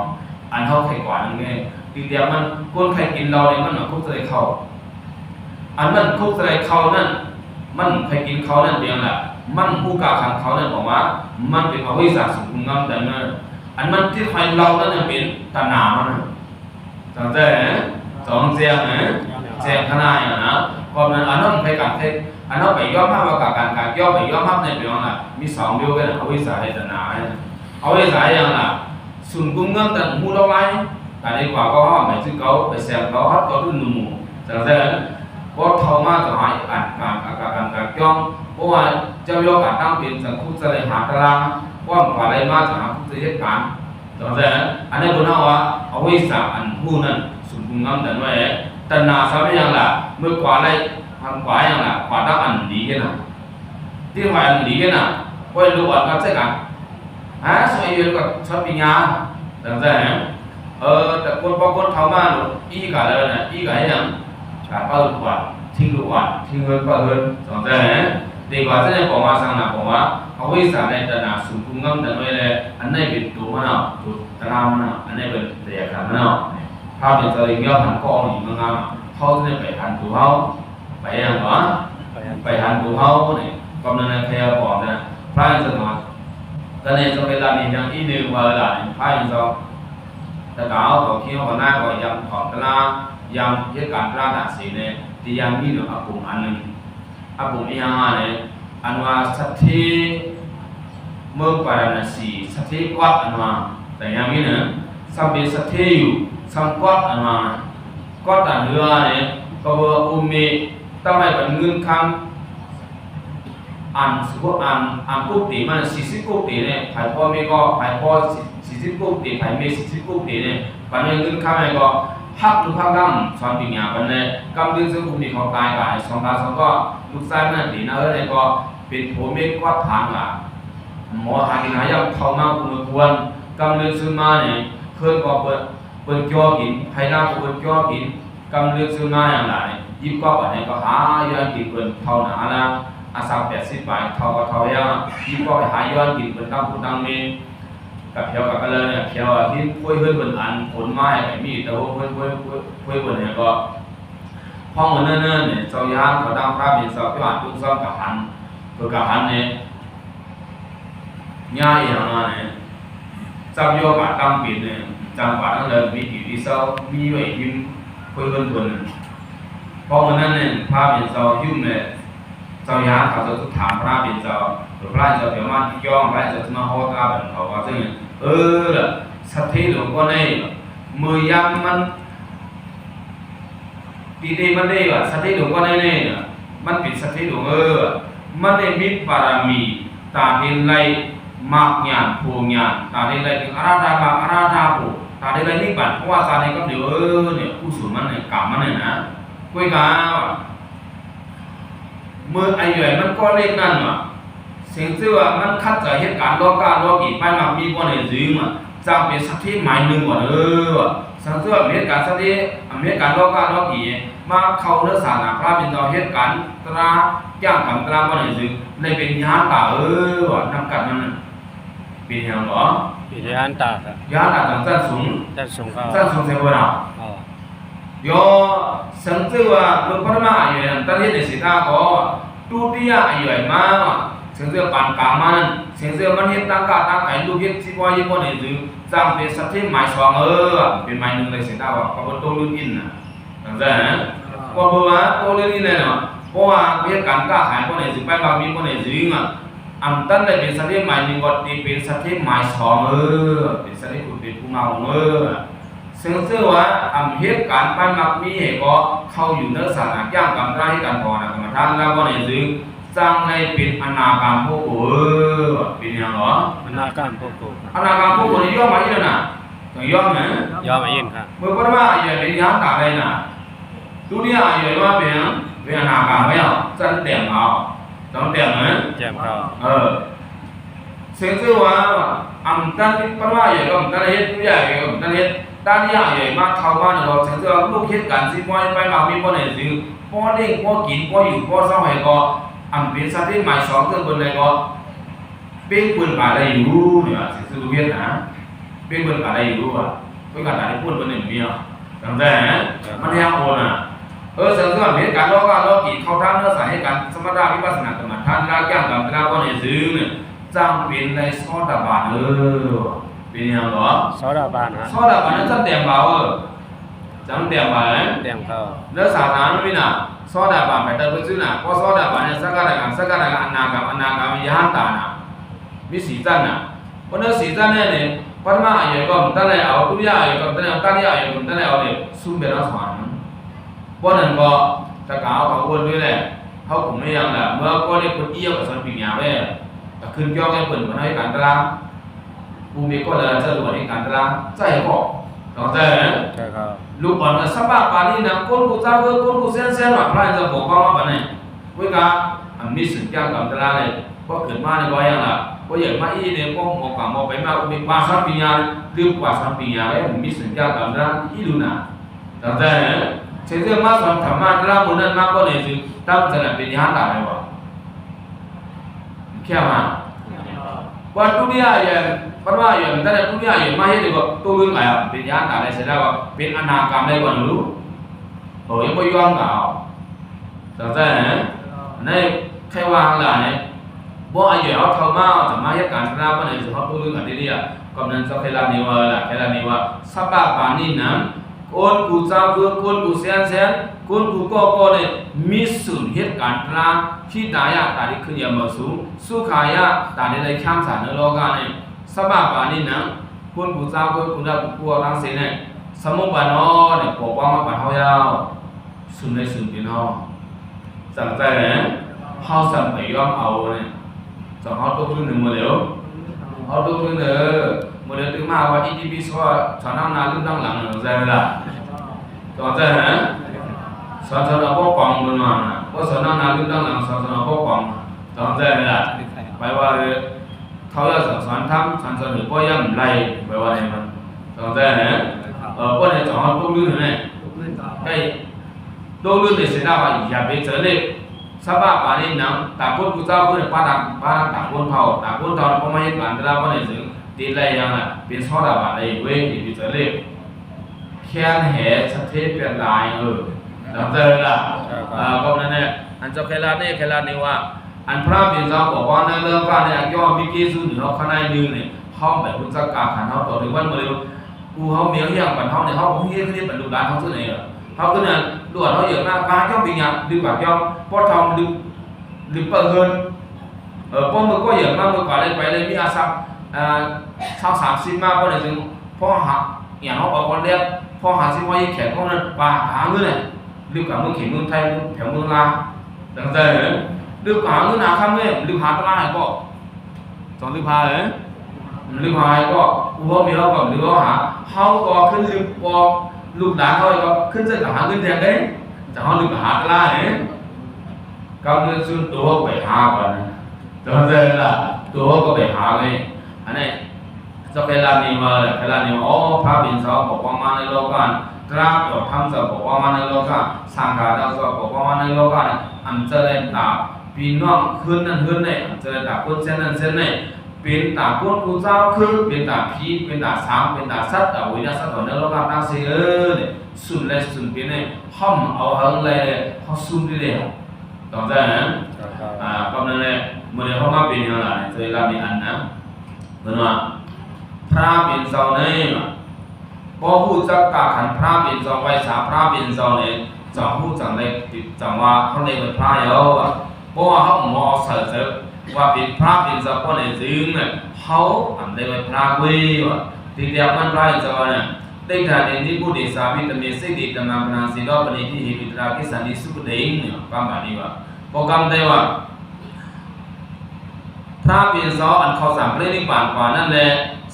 อันเท่าไข่กว่านั่นเองทีเดียวมันคนไข่กินเราเนี่ยมันหนักคุกใจเขาอันมันคุกใจเขานั่นมันไข่กินเขานั่นเดียวแหละมันผู้กาขันเขานั่นบอกว่ามันเป็นเอาวิสาสุนกุงงำแต่เมื่ออันมันที่ไข่เรานั่นเป็นตนามันจังใจสองเสียงเสียงขนาดอย่างนะก็มันอันนั้นไปกับอันนั้นไปย่อมภาพว่าการย่อไปย่อมภาพในเรื่องน่ะมีสองเรื่องกันเอาวิสาให้ตนาเอาวิสาอย่างน่ะสุนกุมเงินแต่หูเราไว้แต่ในกว่าก็ห้ามไปซื้อเขาไปแซมเขาฮัทก็รุ่นหนุ่มจังเช่นเพราะทอมาจะหายการย่อมเพราะว่าเจ้าย่อการตั้งเป็นสังคุจะเลยหาตารางว่าอะไรมาจะหาคุจะเหตุการณ์จังเช่นอันนี้บนว่าเอาวิสาอันหูนั่นสุนกุมเงินแต่ไว้ตนาสมัยอย่างละเมื่อกว่าไรทำกว่าอย่างละกว่าตั้งอันดีกันนะที่ว่าอันดีกันนะว่ารู้ว่าก็ใช่กันสมัยเรียนก็ชอบปัญญาแต่แต่คนบางคนทำมาหนูอีกอะไรนะอีกอะไรอย่างการเปิดกว่าทิ้งลูกว่าทิ้งเงินเปิดแต่ดีกว่าจะได้บอกมาสังนะบอกว่าเอาไว้สารในตนาสุนทรเงินแต่ไม่เลยอันนี้เป็นตัวมันเอาตัวตารางมันเอาอันนี้เป็นเรียกกันมันเอาภาพเป็นตัวเองย่อหันกองอยู่เมืองงามเขาจะไปหันตัวเขาไปอย่างวะไปหันตัวเขาเนี่ยกำลังใครบอกนะพระจะมา ตอนนี้จะเป็นลานี่ยังอีนึงว่าลานี่พายซอตะกาวก็คิดว่าหน้าก็ยังของตะลายังเหตุการณ์ตราดาสีเนี่ยที่ยังมีอยู่อปุ่มอันนึงอปุ่มอีหยังเนี่ยอันว่าสัตถิเมื่อปาราณสีสัตถิกวัดอันว่าแต่ยังมีเนี่ยสัมเบสัตถิอยู่สัมกวัดอันว่าก็ตัดเรือเนี่ยก็ว่าอุเมตั้งไว้เป็นเงินคำอันสุขอันกุฏิมัน40กุฏิเนี่ยภายพ่อแม่ก็ภายพ่อ40กุฏิภายแม่40กุฏิเนี่ยปัจจัยเงินคำเนี่ยก็พักลูกพักดำสอนปิญญาปันเนี่ยกำลังซึ่งกุฏิเขาตายไปสองตาสองก็ลูกชายมันตีนะเนี่ยก็เป็นผัวเมียก็ทางละหมอหากินหายังเข้ามาคุมควรกำลังซึ่งมาเนี่ยเพิ่นก็เปิดจ่อกินภายหน้าก็เปิดจ่อกินกำลังซึ่งมาอย่างไรยิบก็ปัจจัยก็หาย้อนกินเปิดเท่าหนาละอาสา80 บาทเท่าก็เท่ายังยิ่งก็หาย้อนกินเป็นตั้งผู้ตั้งมีกับเพียวกับกันเลยเนี่ยเพียวที่คุยเพื่อนอันผลไม้แบบมีแต่ว่าคุยเนี่ยก็ห้องมันเนิ่นๆเนี่ยเจ้าย่างเขาตั้งพระบิณฑบาตที่ว่าตุ้งซ้อมกับหันตัวกับหันเนี่ยง่ายอย่างนั้นเนี่ยจำโยกะตั้งปิดเนี่ยจำป่าตั้งเลยมีกี่วิเศร้ามีไว้ยิ้มคุยเพื่อนห้องมันนั่นเนี่ยพระบิณฑบาตยุ่งเนี่ยเจ้าย่างเขาจะถามพระบิณฑบาตหรือพระจะเดี๋ยวมาที่ย่องพระจะมาโหตาแบบเขาว่าซึ่งล่ะสัตย์หลวงก็ในมือยังมันปีเดมันได้ว่าสัตย์หลวงก็ในเนี่ยมันเป็นสัตย์หลวงมันได้มีบารมีตาเห็นไรมากญาณภูญาณตาเห็นไรถึงอาราธาอาราธาภูตาเห็นไรนิพพานเพราะว่าตาเนี่ยก็เดี๋ยวเนี่ยผู้สูงมันเนี่ยกรรมมันเนี่ยนะคุยกันมือไอ้ใหญ่มันก็เล็กนั่นว่ะเสียงที่ว่ามันคัดจากเหตุการณ์โลกาโลกีไปมามีบ่ได้ยืมจำเป็นสักที่หมายนึงว่าสังเกตว่าเหตุการณ์สักที่เหตุการณ์โลกาโลกีมาเข้าเนื้อสารพระเป็นต่อเหตุการณ์ตราย่างกับตราบ่ได้ยืมเลยเป็นญาตาว่ะนำกันมันเป็นหยังหรอเป็นยานตาครับญาตาจังซั่นสูงครับซั่นสูงเสียบ่ล่ะโยสังเกตว่าหลวงพ่อมาอยู่นั่นตอนนี้ในสิตาก็ตุติยะอายุมาเสียงเสือปานกามันเสียงเสือมันเฮ็ดตั้งกะตั้งไอ้ลูกเฮ็ดสิบ่ยี่บ่นี่คือจำเป็นสัตว์หมายสองเป็นหมายหนึ่งเลยสิตาว่าก็บ่ตรงลื่นอินน่ะจังซั่นนะก็บ่ว่าตรงลื่นอินเลยเนาะเพราะว่าเฮ็ดการค้าขายบ่ได้สิไปบางมีบ่ได้สิอันตั้นได้เป็นสัตว์หมายหนึ่งก็เป็นสัตว์หมายสองเป็นสัตว์ผู้เป็นผู้เมาซึ่งชื่อว่าเหตุการณ์ไปมักมีเหตุก็เข้าอยู่ในสถานะย่างกำไรกันพอนะกรรมฐานแล้วก็ในซึ่งสร้างในเป็นอนาคามผู้กูเป็นอย่างหรออนาคามผู้กูอนาคามผู้กูนี่ย่อมาอีกแล้วนะต้องย่อไหมย่อมาอีกครับเมื่อพระมาอายุเป็นยานตาได้นะทุเรียนอายุว่าเป็นอนาคามไหมอ่ะจันเตียงเอาต้องเตียงไหมแจ่มครับซึ่งชื่อว่าตั้งที่พระมาอายุก็ตั้งเหตุทุเรียนก็ตั้งเหตุด้านยาใหญ่มากเข้าบ้านเราถึงจะลูกคิดกันสิบ่ไปมามีบ่ได้ซื้อบ่เลี้ยงบ่กินบ่อยู่บ่เศร้าให้ก็เป็นสัตว์ที่หมายสองเกินบนเลยก็เป็นปืนป่าได้อยู่เนี่ยสิรู้เวียดนะเป็นปืนป่าได้อยู่อ่ะเพิ่นก็ได้พูดบ่ได้มีอ่ะจังได๋มันยังโอนอ่ะสังเกตเหตุการณ์โลกาโลกีเข้าทางเนื้อสายให้กันสมถะวิปัสสนากรรมฐานลากย่างกับตราบ่ได้ซื้อเนี่ยจำเป็นในโสดาบันเป็นยังหรอโสดาบันฮะโสดาบันนั้นจำเตียงเบาจำเตียงเบาเตียงเขาแล้วสาธารณะนี่นะโสดาบันไปเติมไปซื้อน่ะเพราะโสดาบันเนี่ยสักการะอนาคามยานตาน่ะมีสีจันน่ะเพราะนั้นสีจันเนี่ยปฐมอายุก็ตั้งแต่เอาตุยาอายุก็ตั้งแต่ตั้งอายุก็ตั้งแต่เอาเนี่ยซุ่มเป็นรักษาเพราะนั้นก็จะกล่าวเขาวนด้วยแหละเขาคงไม่ยังแหละเมื่อก็ได้คนเอี้ยวกับสันปิญญาไว้แต่ขึ้นย่อแค่เปิดมันให้การตารางภูมิก็เลยจะรวดในการตารางใจก็ต้องใจนะลูกบอลก็สบายปานนี้นะคนกูเจ้าคนกูเส้นว่าพระจะบอกว่าแบบนี้เว้ยก็มีสิ่งอย่างกับตารางเลยเพราะเกิดมาในร้อยอย่างละเพราะอย่างมาอีเนี่ยพวกมองกับมองไปมามีภาษาปิญญาเรื่องภาษาปิญญาเนี่ยมีสิ่งอย่างกับตารางอีดูนะต้องใจนะเช่นเรื่องมาสอนธรรมะตารางมันนั้นมากก็เลยคือตั้งใจเป็นยานตาเลยวะแค่มาวันทุกอย่างอย่างเพราะว่าอย่างแต่ละทุกอย่างอย่างมาให้ดูว่าตัวเรื่องอะไรเป็นญาติอะไรเสร็จแล้วว่าเป็นอนาคามได้ก่อนรู้ยังไม่ยอมกับสังเกตนะในใครวางอะไรเนี่ย บ่อายุเอาเท่ามาจะมาเหตุการณ์ราบ่ได้สิเฮาตัวลึงอันนี้ก็นั้นจะเคลานิวาล่ะเคลานิวาสบาปานี่นั้นคนกูเจ้าคือคนกูเสียนคนกูก็เนี่ยมีส่วนเหตุการณ์ราที่ตายตาที่ขึ้นยามาสูสุขายะตาได้ข้ามสารในโลกาเนี่ยสบาปานี่นั้นคนกูเจ้าคือคนได้กูรังเสียเนี่ยสมุปานอเนี่ยปกป้องมาปะเฮายาวสุนในสุนเป็นเฮาจังใจเนี่ยเฮาสั่งไปยอมเอาเนี่ยจะเฮาตกลึงหนึ่งมื้อเดียวเฮาตกลึงเด้อมื้อเดียวถึงมาว่าอีทีพีสว่าชาวนาลึกดังหลังจังล่ะจังใจเนี่ยสอนเราปกป้องบนว่าเพราะชาวนาลึกดังหลังสอนเราปกป้องจังใจล่ะไปว่าเขาจะสอนทำสอนหรือบ่ย่ำไล่ไปว่าเนี่ยมันจังใจเนี่ยก็เนี่ยจะเฮาตกลึงเนี่ยไอ้ตกลึงเนี่ยสิได้ว่าอย่าไปเจอเลยสบาปานี่นังตาคนกูเจ้าคือปาดังตาคนเผาตาคนเผาพอมาเห็นการตราบ่ได้ถึงตีไรยังอ่ะเป็นซอดาบาดได้เว้ยที่จะเรียกแค้นแหสะเทศเป็นลายจำได้ล่ะก็นั่นแหละอันเจ้าเคลานี่ว่าอันพระเป็นเจ้าบอกว่าในเรื่องการเนี่ยย่อมีกิสุนเฮาข้างในนึงเนี่ยเฮาแบบรู้จักกาขันเฮาต่อถึงวันมื้อเดียวกูเฮาเมียเฮียงบันเฮาเนี่ยเฮาเฮียคือบรรลุดานเฮาซื่อไหนเขาก็เนี่ยด่วนเขาเยอะมากการย่อมเป็นอย่างดึงแบบย่อมพอทำดึงเปิดเงินพอมือก็เยอะมากมือก่อนเลยไปเลยมีอาศัพชาว30มากเพราะเนี่ยถึงพอหักอย่างเขาบอกว่าเรียกพอหาซิว่ายิ่งแข็งเพราะนั้นปลาหาเงินเนี่ยดึงกับมือเข็มมือไทยแถวมือลาวดังใจเหรอดึงหาเงินหาคำเนี่ยดึงหาตลาดก็สอนดึงหาเหรอดึงหาก็อุปมีเขาก็ดึงเขาหาเขาก็ขึ้นดึงพอลูกหลานเขาก็ขึ้นจะหาเงินแทนได้จะเขาดึงหาตลาดเนี่ยกำเงินซื้อตัวไปหาก่อนนะจำได้ละตัวก็ไปหาเลยอันนี้จะเคลานีมาเลยเคลานีมาพระบินสาวบอกว่ามาในโลกาตราบต่อทำจะบอกว่ามาในโลกาสังฆาเราจะบอกว่ามาในโลกาอันจะได้ตาปีน้องขึ้นนั่นขึ้นเนี่ยอันจะได้ตาคนเส้นนั่นเส้นเนี่ยเป็นตาคนกูเจ้าคือเป็นตาผีเป็นตาสามเป็นตาสัตว์ตาวิญญาณสัตว์ในโลกาตั้งเสียเนี่ยสุดเลยสุดเป็นเนี่ยห้อมเอาหางเลยเขาสุดเลยต่อจากนั้นก็นั่นแหละเมื่อเขามาเป็นอย่างไรจะได้รับในอันนะเหมือนว่าพระเป็นเจ้าเนี่ยพอผู้จักกาขันพระเป็นเจ้าไว้สาพระเป็นเจ้าเนี่ยจะผู้จังเลยจังว่าเขาเลยเป็นพระเยอะเพราะว่าเขาหมอเสริมว่าเป็นพระเป็นเจ้าเพราะในจึงเนี่ยเขาทำได้เป็นพระเว้ยว่าที่เดียวมันพระเจ้าเนี่ยได้การเรียนที่ผู้เดชาวิตามินซีดีตนาปนาสีดอกปณิที่เหตุราคิสันนิสุขเด้งเนี่ยความหมายนี้ว่าโปรแกรมได้ว่าพระเป็นเจ้าอันเขาสั่งเรื่องนี้ผ่านกว่านั่นแหละ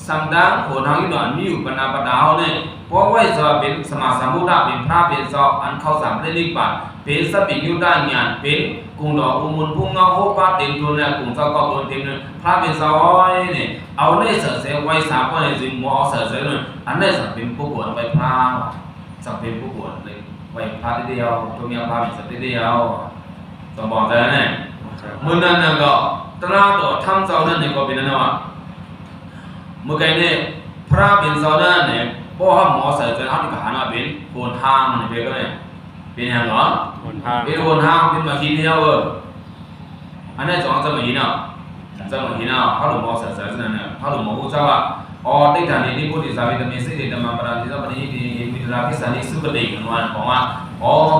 สัมดาโขนหางยุนอันมีอยู่ปนาปดาวเนี่ยเพราะว่าจะเป็นสมาสมุทธะเป็นพระเป็นเจ้าอันเขาสั่งเรื่องนี้ผ่านเป็นสปิยุได้ญาณเป็นกุงดอกอุมุนพุ่งเงาโคป้าเต็มตัวเนี่ยกุงเจ้าก็บนเต็มเนี่ยพระเป็นเจ้าเนี่ยเอาเนี่ยเสด็จไว้สามคนในจึงมอเสด็จเนี่ยอันนี้จะเป็นผู้บวชไปพระจะเป็นผู้บวชเลยไปพระเดียวตัวเมียพระเป็นสัตว์เดียวต้องบอกใจเนี่ยเมื่อนั้นเนี่ยก็ตราต่อทำเจ้านั่นเนี่ยก็เป็นนั่นว่าเมื่อไงเนี่ยพระเป็นเจ้านั่นเนี่ยเพราะว่าหมอเสด็จเขาที่ขาหน้าเป็นโคนทางมันเป็นก็เนี่ยเป็นอย่างเหรอเป็นโคนทางเป็นมาหินเดียวอันนี้จะมาหินอ่ะจะมาหินอ่ะเขาหลงหมอเสด็จนั่นเนี่ยเขาหลงหมอผู้เจ้าว่าได้การนี้ผู้ที่สาวิตามินซีธรรมะปราณีเจ้าปณิที่มีราคิสันนิสุขเด้งวันบอกว่า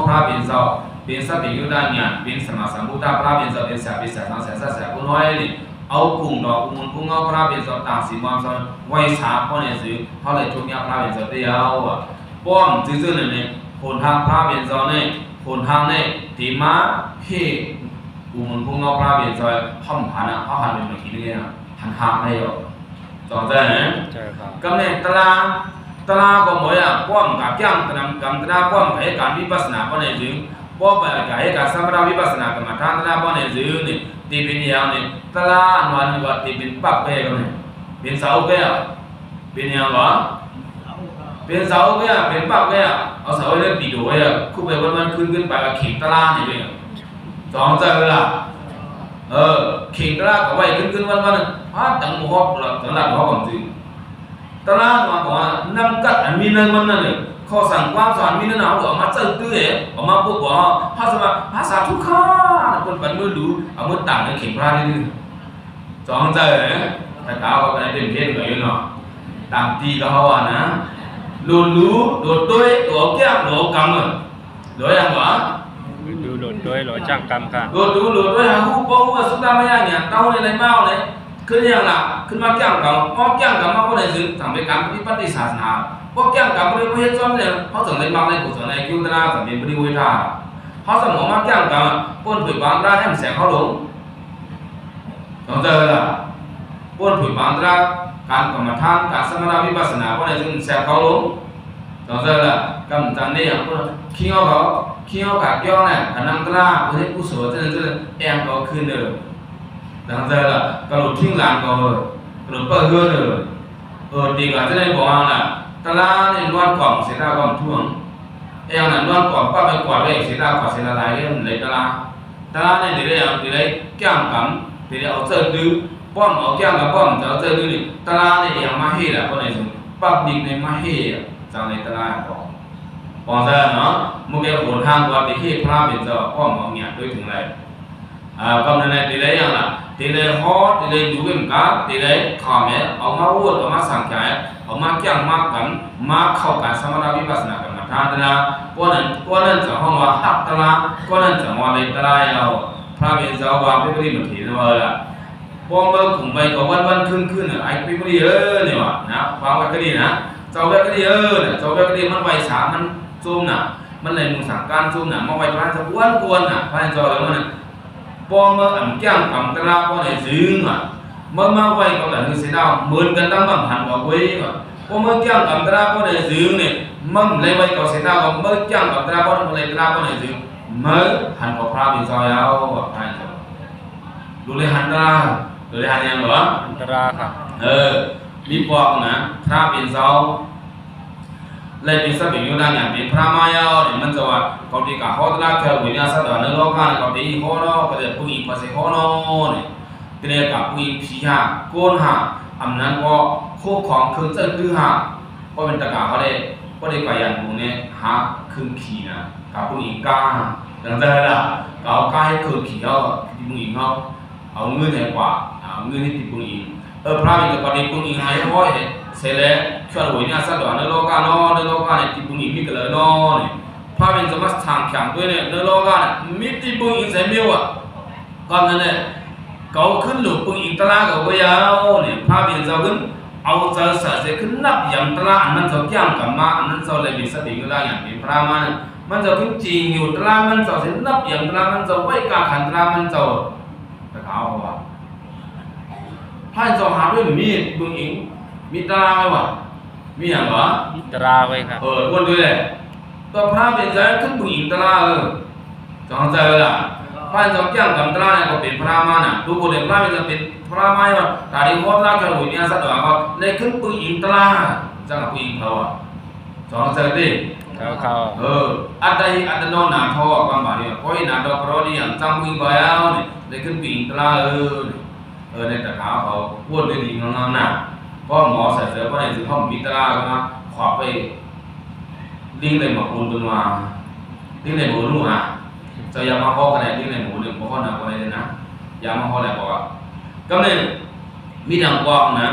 พระเป็นเจ้าเป็นสัพเพยุดาญาณเป็นสมาสัมพุทธะพระเป็นเจ้าเป็นสาเป็นสาสังสารสัจกุน้อยนี่เอากุ้งดอกกุมุนกุ้งเอาพระเป็นเจ้าต่างสีมามสอนไว้สาเพราะเนี่ยสิเขาเลยทุกอย่างพระเป็นเจ้าเดียวป้อมซื่อๆเนี่ยคนทางพระเป็นเจ้าเนี่ยคนทางเนี่ยที่มาเฮกุมุนกุ้งเอาพระเป็นเจ้าห้องหันเขาหันเป็นแบบนี้เนี่ยหันทางให้ต่อจากนั้นกำเนิดตลาก็หมดอ่ะป้อมกับย่างกำตลาป้อมให้การวิปัสสนาเพราะเนี่ยจึงป้อมไปให้การสมถะวิปัสสนากรรมฐานตลาเพราะเนี่ยจึงนี่ตีเป็นอย่างนี่ตลาอันวันก็ตีเป็นปักไปก็เนี่ยเป็นเสาไปอ่ะเป็นอย่างวะเป็นเสาไปอ่ะเป็นปักไปอ่ะเอาเสาไว้เล่นปีโดไว้อ่ะคู่ไปวันขึ้นไปกับเข่งตลาเนี่ยเลยสองใจเวลาเข่งตลาดก็ไว้ขึ้นวันตั้งหัวตั้งหลักหัวของจริงตลาดมาบอกว่านั่งกัดอันมีนั่นมันนั่นเลยข้อสั่งความสอนมีนั่นเอาออกมาเจอตื้อออกมาปุ๊บบอกภาษาทุกข้าคนปันมือรู้เอามือต่างในเข่งพระนี่ chọn giờ đấy thầy cáo có cái điểm thiên người nó tạm tì có họ à nè lùn lú lùn đuôi lùn kẹo lùn cầm rồi lùn ăn quá ดูหลุดด้วยหลุดจ้างกรรมค่ะ lùn lú lùn đuôi hàng hú bông và chúng ta mới ăn nhỉ tao này lấy mau đấy cứ như là cứ mang kẹo cầm có kẹo cầm có này dừng thằng bên cắm cái bắt đi xả xả có kẹo cầm cái hết cho này họ tưởng lấy mau này của này kêu ta thằng bên đi quay thà họ tưởng mang kẹo cầm con thủy bán ra em sẽ khó đúng chọn giờ là con thủy bán ra การกรรมฐานการสมาธิวิปัสสนาพวกนี้จึงแสบเขาลงตอนนั้นแหละกำจัดนี่อย่างพวกขี้เขาขาเกี่ยวเนี่ยขนังตราพวกนี้กุศลจะแอมเขาขึ้นเลยตอนนั้นแหละกระโดดทิ้งหลังเขากระโดดเปิดเฮือนเลยดีกว่าจะได้บอกว่าน่ะตราเนี่ยล้วนกล่องเสียดายกล่องท่วงแอมน่ะล้วนกล่องป้าไปกวาดไว้เสียดายกวาดเสียดายเนี่ยเลยตราเนี่ยดีได้แก้มกำดีได้เอาเสื้อดื้อป้อมเอาแก้มกับป้อมจะเอาเจอดูนี่ตลาดเนี่ยยังมาเฮียคนไหนสมปั๊บดิกในมาเฮียจังในตลาดปองเจอเนาะมุกเกี่ยวกับทางว่าไปเฮียพระเป็นเจ้าป้อมเอาเงี้ยด้วยถึงไรกำลังในตีเลยยังล่ะตีเลยฮอตีเลยดูเป็นการตีเลยข่าวเนี่ยเอามาพูดเอามาสั่งใจเอามาแก้งมากันมาเข้ากันสมถะวิปัสสนากรรมฐานตลาดก็นั่นจะห้องว่าหักตลาดก็นั่นจะว่าในตลาดเอาพระเป็นเจ้าว่าไม่ได้มาถีนว่าละพอเมื่อขุมไปก็วันขึ้นไอ้พี่พอดีเนี่ยวะนะฟังไว้ก็ดีนะเจ้าไว้ก็ดีเนี่ยเจ้าไว้ก็ดีมันไวสามมันซูมน่ะมันเลยมุงสั่งการซูมน่ะมาไวพระจะกวนน่ะพระเจ้าเลยมันพอเมื่ออ่ำแก้งอ่ำตะลาพอได้ซึ้งอ่ะเมื่อมาไวก็แบบคือเสียดาวเหมือนกันตั้งบางหันบอกไว้ก่อนพอเมื่อแก้งอ่ำตะลาพอได้ซึ้งเนี่ยมันเลยไวก็เสียดาวก็เมื่อแก้งอ่ำตะลาพอได้ตะลาพอได้ซึ้งเมื่อหันกับพระเป็นเจ้าแล้วพระเจ้าดูเลยหันตะลาโดยทางยังหรอ อันตราค่ะ มีปอกนะพระเป็นเสาเลยเป็นสัพเป็นอยู่ด้านอย่างเป็นพระมายาเนี่ยมันจะว่าเขาที่กะเขาตระแค่วิญญาณสัตว์ในโลกนี้เขาที่เขาเนาะก็จะผู้หญิงภาษาเขาเนาะเนี่ยที่เรียกกับผู้หญิงผีหาโกนหาอำนั้นก็คู่ของคืนเจ้าดื้อหาก็เป็นตะกาเขาได้ก็ได้กายันพวกนี้หาคืนขี่นะกับผู้หญิงกล้าดังนั้นล่ะเขากล้าให้คืนขี่เขาที่ผู้หญิงเขาเอาเงินให้กว่าเอาเงินให้ติดปุงอิงพระเป็นกับติดปุงอิงให้ห้อยเสร็จแล้วช่วยวิญญาณสัตว์ในโลกานในโลกาเนี่ยติดปุงอิงมีกันเลยนอเนี่ยพระเป็นสมัชทางแข่งด้วยเนี่ยในโลกาเนี่ยมีติดปุงอิงใส่เมียวอ่ะก่อนนั้นเนี่ยเขาขึ้นหลุดปุงอิงตลาดกับยาวเนี่ยพระเป็นจะขึ้นเอาเจอเสร็จขึ้นนับอย่างตลาดนั้นจะย่างกับมาอันนั้นจะเลยเป็นสติอยู่ได้อย่างเป็นพระมาเนี่ยมันจะขึ้นจริงอยู่ตลาดมันจะเสร็จนับอย่างตลาดมันจะไว้กาขันตลาดมันจะตะขาวว่าท่านจะหาด้วยมีบึงอิงมีตราไหมวะมีอย่างวะ ตราไว้ครับ วนด้วยเลยตัวพระเป็นใจขึ้นบึงอิงตราจองใจละท่านจะแก้งกับตราเนี่ยก็เป็นพระมาน่ะดูบุญเนี่ยพระเป็นจะเป็นพระมาเนี่ยแต่ที่เขาตราแค่หุ่นเนี่ยสัตว์ว่าก็เลยขึ้นบึงอิงตราจังกับบึงอิงเขาอ่ะจองใจดิเขาอัตติอัตโนนาทอความหมายเนี่ยเพราะนาดอกรอนี่อย่างจังบึงไปแล้วเนี่ยเลยขึ้นบึงอิงตราในตะขาเขาพูดได้ดีงามๆนะเพราะหมอใส่เสื้อเพราะในสิ่งเขามีตราก็มาขอไปลิงเลยมาปูนตัวมาลิงเลยหมูนู่นอ่ะจะยามาข้อกันไหนลิงเลยหมูหนึ่งข้อหนักกว่านี้นะยามาข้ออะไรบอกว่าก็เนี่ยมีดังบอกนะ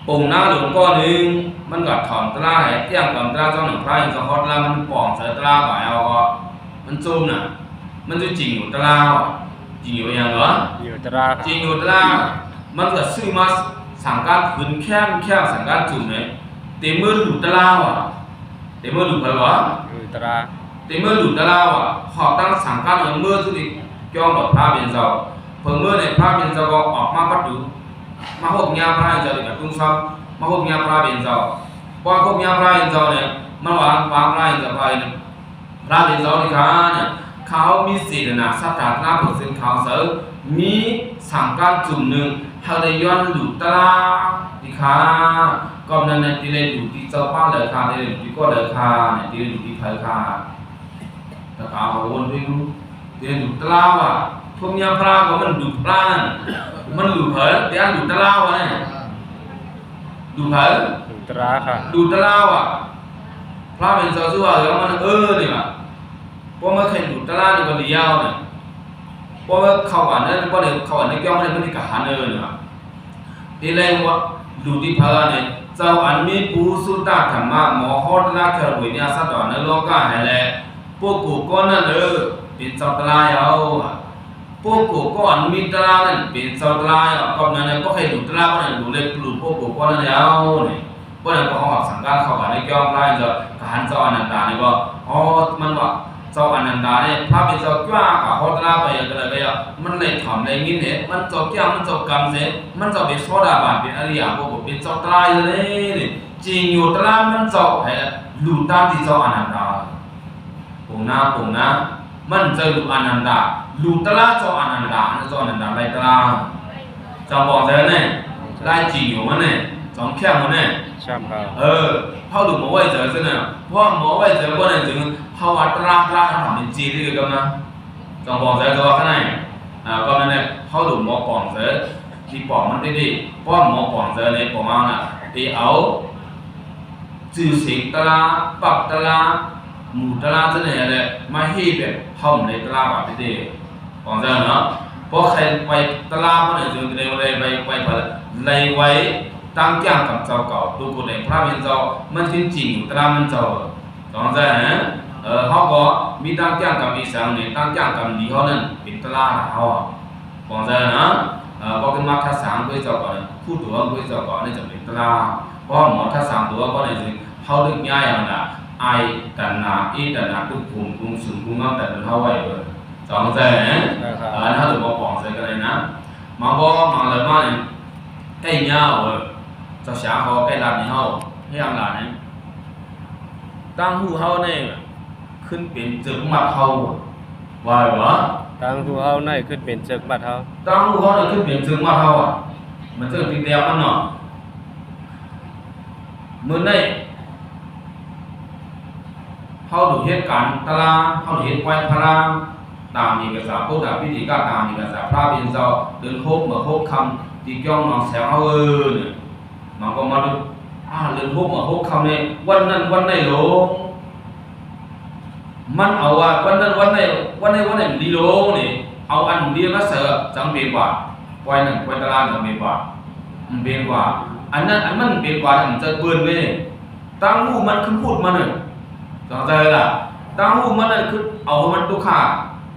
ปุ่งหน้าหลวงก้อนนึงมันกัดถอนตราให้เที่ยงกับตราเจ้าหนึ่งพระอย่างสะฮอตแล้วมันป่องใส่ตราบ่ายเอาก็มันจุ่มน่ะมันจะจริงอยู่ตราจริงอยู่อย่างเหรอ อยู่ตรา จริงอยู่ตรามันก็ซื้อมาสั่งการขืนแค้มสั่งการจุ่มเนี่ยเต็มมือหลุดตราว่ะเต็มมือหลุดไปวะ อยู่ตรา เต็มมือหลุดตราว่ะหอบตั้งสั่งการอย่างมือทุกทีย่องดอกพระเป็นเจ้าเพิ่งมือเนี่ยพระเป็นเจ้าก็ออกมาปัดดูมาหกยาพระเป็นเจ้าเนี่ยตุ้งซ้ำมาหกยาพระเป็นเจ้าพอหกยาพระเป็นเจ้าเนี่ยมันวางพระเป็นเจ้าไปเนี่ยพระเป็นเจ้าที่ข้าเนี่ยเขามีศีลนะสัตตาหน้าผลสินเขาเสือมีสั่งการจุ่มหนึ่งเขาได้ย้อนหลุดตราดีค่ะก็นั่นเนี่ยที่ได้หลุดที่เจ้าป้าเลยค่ะที่ได้หลุดที่ก็เลยค่ะเนี่ยที่ได้หลุดที่เธอค่ะแต่เขาวนไปดูที่ได้หลุดตราว่ะพวกยาพระก็มันหลุดปลามันหลุดเผยที่อันหลุดตราว่ะเนี่ยหลุดเผย อยู่ตราค่ะ หลุดตราว่ะพระเป็นเจ้าชื่อว่าแล้วมันเนี่ยว่ะพอมาเข็นหลุดตลาดนี่ก็เลี้ยวเนี่ย เพราะว่าเข้ากันนั้นเพราะเนี่ยเข้ากันในแก้วมันกะหันเนี่ยทีแรกว่าดูที่พาเนี่ยเจ้าอันมีปูสุตตะธรรมะหมอฮอดราแค่วิญญาณสัตว์ในโลกให้แลพวกกูก็นั่นเป็นเจ้าตลายเอาพวกกูก็อันมีตลานั่นเป็นเจ้าตลายก็นั่นเนี่ยก็ให้ดูตลาก็นั่นดูเลยปลูกพวกกูก็นั่นเอาเนี่ยเพราะนั้นก็เขาสังกัดเข้ากันในแก้วไล่จะหันเจ้าอนันตาเนี่ยก็อ๋อมันว่าเจ้าอนันตาเนี่ยพระเป็นเจ้ากล้ากับฮอดราไปก็เลยก็มันเลยทำได้ยินเนี่ยมันเจ้าแก้วมันเจ้ากรรมเสียมันเจ้าเป็นโซดาบานเป็นอริยพวกกูเป็นเจ้าตลายเลยจริงอยู่ตลามันเจ้าให้ดูตามที่เจ้าอนันตาปุ่งนะมันเจอลูกอนันตาลูกตลาเจ้าอนันตาเจ้าอนันตาไล่ตลาเจ้าบอกเจ้าเนี่ยไล่จริงอยู่มันเนี่ยสองแค่มันเนี่ยใช่ครับเขาดูหมอไว้เจอซะเนี่ยเพราะหมอไว้เจอก็เนี่ยถึงเขาวัดตราทำเป็นจีที่กันนะเจ้าบอกเจ้าข้างในก็นั่นเนี่ยเขาดูหมอปองเจอที่ปองมันดีเพราะหมอปองเจอเนี่ยปองเอาน่ะที่เอาจือสิงตลาปักตลาหมู่ตลาซะเนี่ยเลยมาให้แบบทำในตลาแบบดีปองเจอเนาะเพราะใครไปตลาดเนี่ยจึงเลยไปเลยไว้ตั้งแก้งกับเจ้าเก่าตัวกูเองพระเป็นเจ้ามันจริงอยู่ตรามันเจ้าตอนนั้นเขาก็มีตั้งแก้งกับอีสังเนี่ยตั้งแก้งกับดีเขานั่นเป็นตลาดเขาตอนนั้นนะพอขึ้นมาทัศน์ด้วยเจ้าก่อนผู้ตัวด้วยเจ้าก่อนนี่จะเป็นตลาดเพราะหมอทัศน์ตัวก็เนี่ยจึงเขาดึกง่ายอย่างน่ะไอตันนาอีตันนาตุกุมกุมสุนกุมน้ำแต่เป็นเขาไว้เลยตอนนั้นถ้าถือว่าปองใส่กันเลยนะมาบอกมาเลยมาเนี่ยใกล้เงาเจ้าชาเขาใกล้ลานนี้เขาให้ยังลานนี้ตั้งหูเขาเนี่ยขึ้นเป็นจึกมัดเขาว่าหรอตั้งหูเขาเนี่ยขึ้นเป็นจึกมัดเขาตั้งหูเขาเนี่ยขึ้นเป็นจึกมัดเขามันจะติดเดียวมันเนาะเมื่อเนี่ยเขาดูเหตุการณ์ตลาดเขาดูเหตุไว้พลังตามเอกสารพวกแบบพิธีการตามเอกสารพระเป็นเจ้าเดินโคกเมื่อโคกคำที่ย่องนองแสงเขาเนี่ยมันก็มาดูเดินโคกเมื่อโคกคำเนี่ยวันนั้นวันไหนหลงมันเอาว่าวันนั้นวันไหนดีหลงนี่เอาอันดีมาเสิร์ฟจังเบียกว่าปล่อยนั่นปล่อยตลาดจังเบียกว่าเบียกว่าอันนั้นอันมันเบียกว่ามันจะเบื่อไปตั้งหูมันขึ้นพูดมาเนี่ยสนใจล่ะตั้งหูมันนั่นคือเอามันตุขา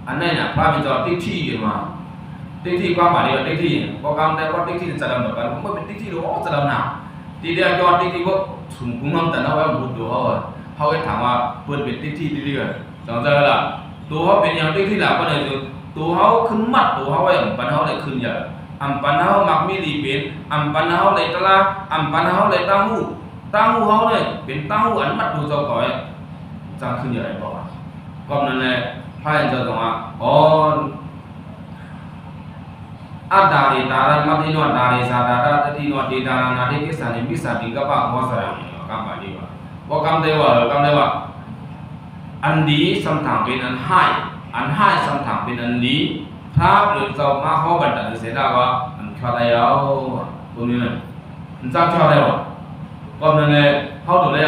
อันนี้เนี่ยพระบิดาติ๊กที่มาติ๊กที่ความหมายเดียวติ๊กที่พอกำได้ว่าติ๊กที่จะดำเนินการมันเป็นติ๊กที่หรือว่าจะดำหนาทีเดียวยอดติ๊กที่ว่าถุงกุ้งน้ำแต่ละว่าบุตรตัวเขาไปถามว่าเปิดเป็นติ๊กที่เรื่อยๆสนใจล่ะตัวเขาเป็นอย่างติ๊กที่หลักก็เลยคือตัวเขาขึ้นมัดตัวเขาไว้ปันเขาเลยขึ้นอย่างปันเขามักมีดีเป็นปันเขาเลยตลาปันเขาเลยตั้งหูเขาเลยเป็นตั้งหูอันมัดดูเจ้าก่อยจะขึ้นอย่างไรบอกว่าก็นั่นแหละพระเจ้าบอกว่าอัตตาริตารันมัติโนตาริสาตาระติโนติตารานาทิกิสันนิมิสัติกะปะโมสระกรรมดีว่าว่ากรรมได้ว่าอันดีสำทางเป็นอันให้สำทางเป็นอันดีพระหรือเจ้ามาเขาบันดาลเสียได้ว่ามันชอบได้แล้วตรงนี้เลยมันจ้างชอบได้ว่าก็นั่นแหละเขาดูเลย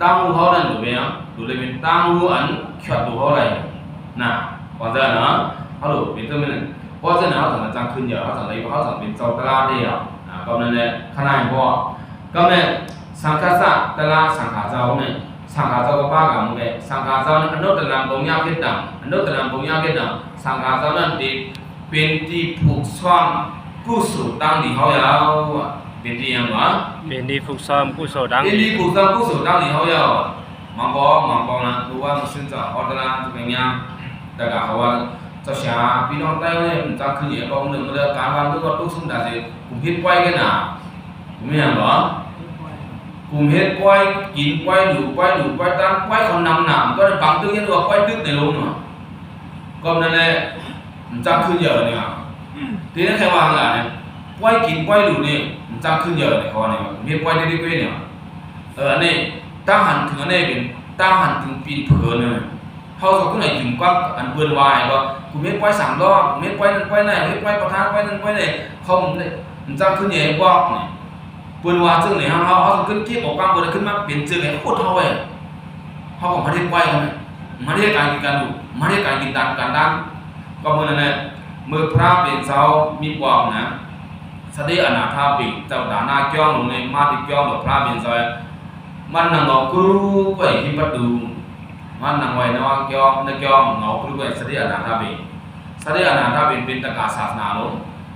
ตั้งหูเขานั่นดูเลยดูเลยเป็นตั้งหูอันชอบดูเขาอะไรน่ะก่อนจะนะเขาดูเป็นตัวมันเพราะฉะนั้นเขาถึงจะขึ้นเยอะเขาถึงเลยเขาถึงเป็นเจ้าตลาดได้ก็นั่นแหละขนาดพอก็เนี่ยสังฆาสะตลาดสังฆาเจ้าเนี่ยสังฆาเจ้าก็บ้ากันมั้งเลยสังฆาเจ้านั้นอนุตตรปุญญาคิดดังสังฆาเจ้านั้นที่เป็นที่ผูกซ้อมกุศลตั้งที่เขายาวเป็นที่ยังวะเป็นที่ผูกซ้อมกุศลตั้งเป็นที่ผูกซ้อมกุศลตั้งที่เขายาวมังกรนะรู้ว่ามันซึ่งจะอัตราจะเป็นยังแต่ก็เขาว่าเจ้าชาพี่น้องใต้เนี่ยมันจะขึ้นอย่างกองหนึ่งเลยการวันทุกวันทุกสุ่มแต่สิกลุ่มเฮ็ดไว้กันน่ะไม่อย่างหรอกลุ่มเฮ็ดไว้กินไว้หลูไว้ตั้งไว้คนนำหนามก็ได้ปังตึ้งยันว่าไว้ตึ้งในโลกเนาะก็นั่นแหละมันจะขึ้นเยอะเนี่ยทีนี้ใครวางล่ะเนี่ยไว้กินไว้หลูเนี่ยมันจะขึ้นเยอะเนี่ยเขาเนี่ยเฮ็ดไว้ได้ๆเนี่ยอันนี้ตั้งหันถึงอันนี้เป็นตั้งหันถึงปีนเผือเนี่ยเขาจะขึ้นไหนถึงก็อันเปิดวายก็กูเม็ดไว้3 รอบเม็ดไว้นั่นไว้ไหนเม็ดไว้ประธานไว้นั่นไว้ไหนเขามันจะขึ้นใหญ่บอกเนี่ยเปิดวายซึ่งเนี่ยเขาจะขึ้นคิดออกกลางเปิดขึ้นมาเปลี่ยนชื่อเลยโคตรเท่าเลยเขาบอกมาเรียกไว้กันมาเรียกการกินการดูมาเรียกการกินการดันก็เหมือนนั่นแหละ เมื่อพระเป็นเจ้ามีบอกนะสติอนาถาปิเจ้าดานาเกี่ยวลงในมาติเกี่ยวกับพระเป็นเจ้ามันนั่งเอาครูไปที่ประตูมันนั่งไว้นะว่าเกี่ยวในเกี่ยวเอาครูไปสติอนาถาปิสติอนาถาปิเป็นตะกาศาสนาลง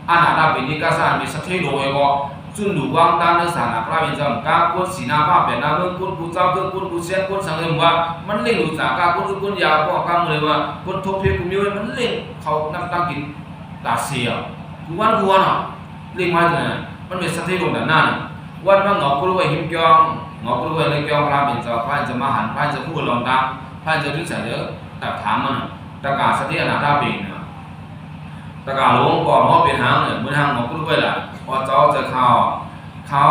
อนาถาปินี่ก็สร้างมีสติโดยก็จุนดูวางด้านในศาสนาพระเป็นเจ้าก้าคนศีนาภาพเป็นนาเมืองคนผู้เจ้าคนผู้เสียคนสังเกตว่ามันเล่นรู้จักก้าคนยาวก็ก้าเลยว่าคนทบเพียกุมิวมันเล่นเขานำตั้งกินตาเสียกูวันอ่ะเล่นมาจากไหนมันเป็นสติลงแต่นั่นวันมันหงอกกล้วยหิมเกียงหงอกกล้วยในเกียงพระเป็นเจ้าพระจะมาหันพระจะพูดลองตามพระจะรู้จักเยอะแต่ถามมันตะกาสติอนาถาปินะตะกาหลวงก่อนเขาเป็นหางเนี่ยมือหางหงอกกล้วยแหละพอเจ้าจะเขา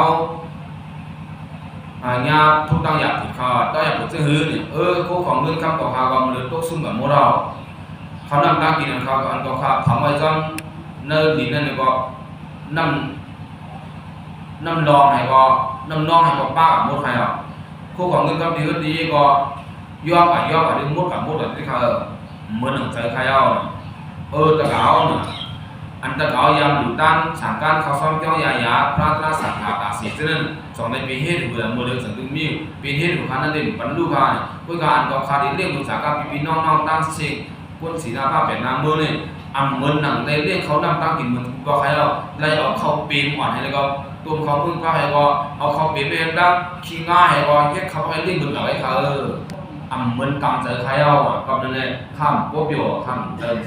ญาทุกตั้งอยากถูกเขาตั้งอยากถูกจะหื้อเนี่ยคู่ของเงินคำต่อเขาก็มันเลยตกซุ่มกับโมเราเขานำตั้งกินเขาอันก็เขาทำไว้จนเนื้อดินนั่นก็น้ำรองให้ก็น้ำนองให้ก็ป้ากับมดให้อ่ะคู่ของเงินคำดีก็ย่อกับดึงมดกับมดที่เขาเหมือนหนังใจใครเอาตะเกาเนี่ยอันตะเกายามอยู่ด้านสังการเขาซ้อมเจ้ายาพระราสังฆาตาสีเจริญสองในปีเหตุเบื่อเมื่อเดือนสังตึงมิวปีเหตุของขันนั่นเองบรรลุพานเพื่อการก็ขาดเรื่องดูจากการปีน้องตั้งเสกคนศีนาภาพเป็นนางเมื่อเนี่ยอันเหมือนหนังในเรื่องเขานำตั้งกินเหมือนก็ใครเอาไล่เอาเขาปีนอ่อนให้แล้วก็ตัวเขาพึ่งพระให้ก็เอาเขาปีนไปเองดังขี้ง่ายให้ก็แค่เขาให้เรื่องบุญเอาไว้เขาอันเหมือนกำเจอใครเอากับนั่นเลยข้ามโกบิโอข้าม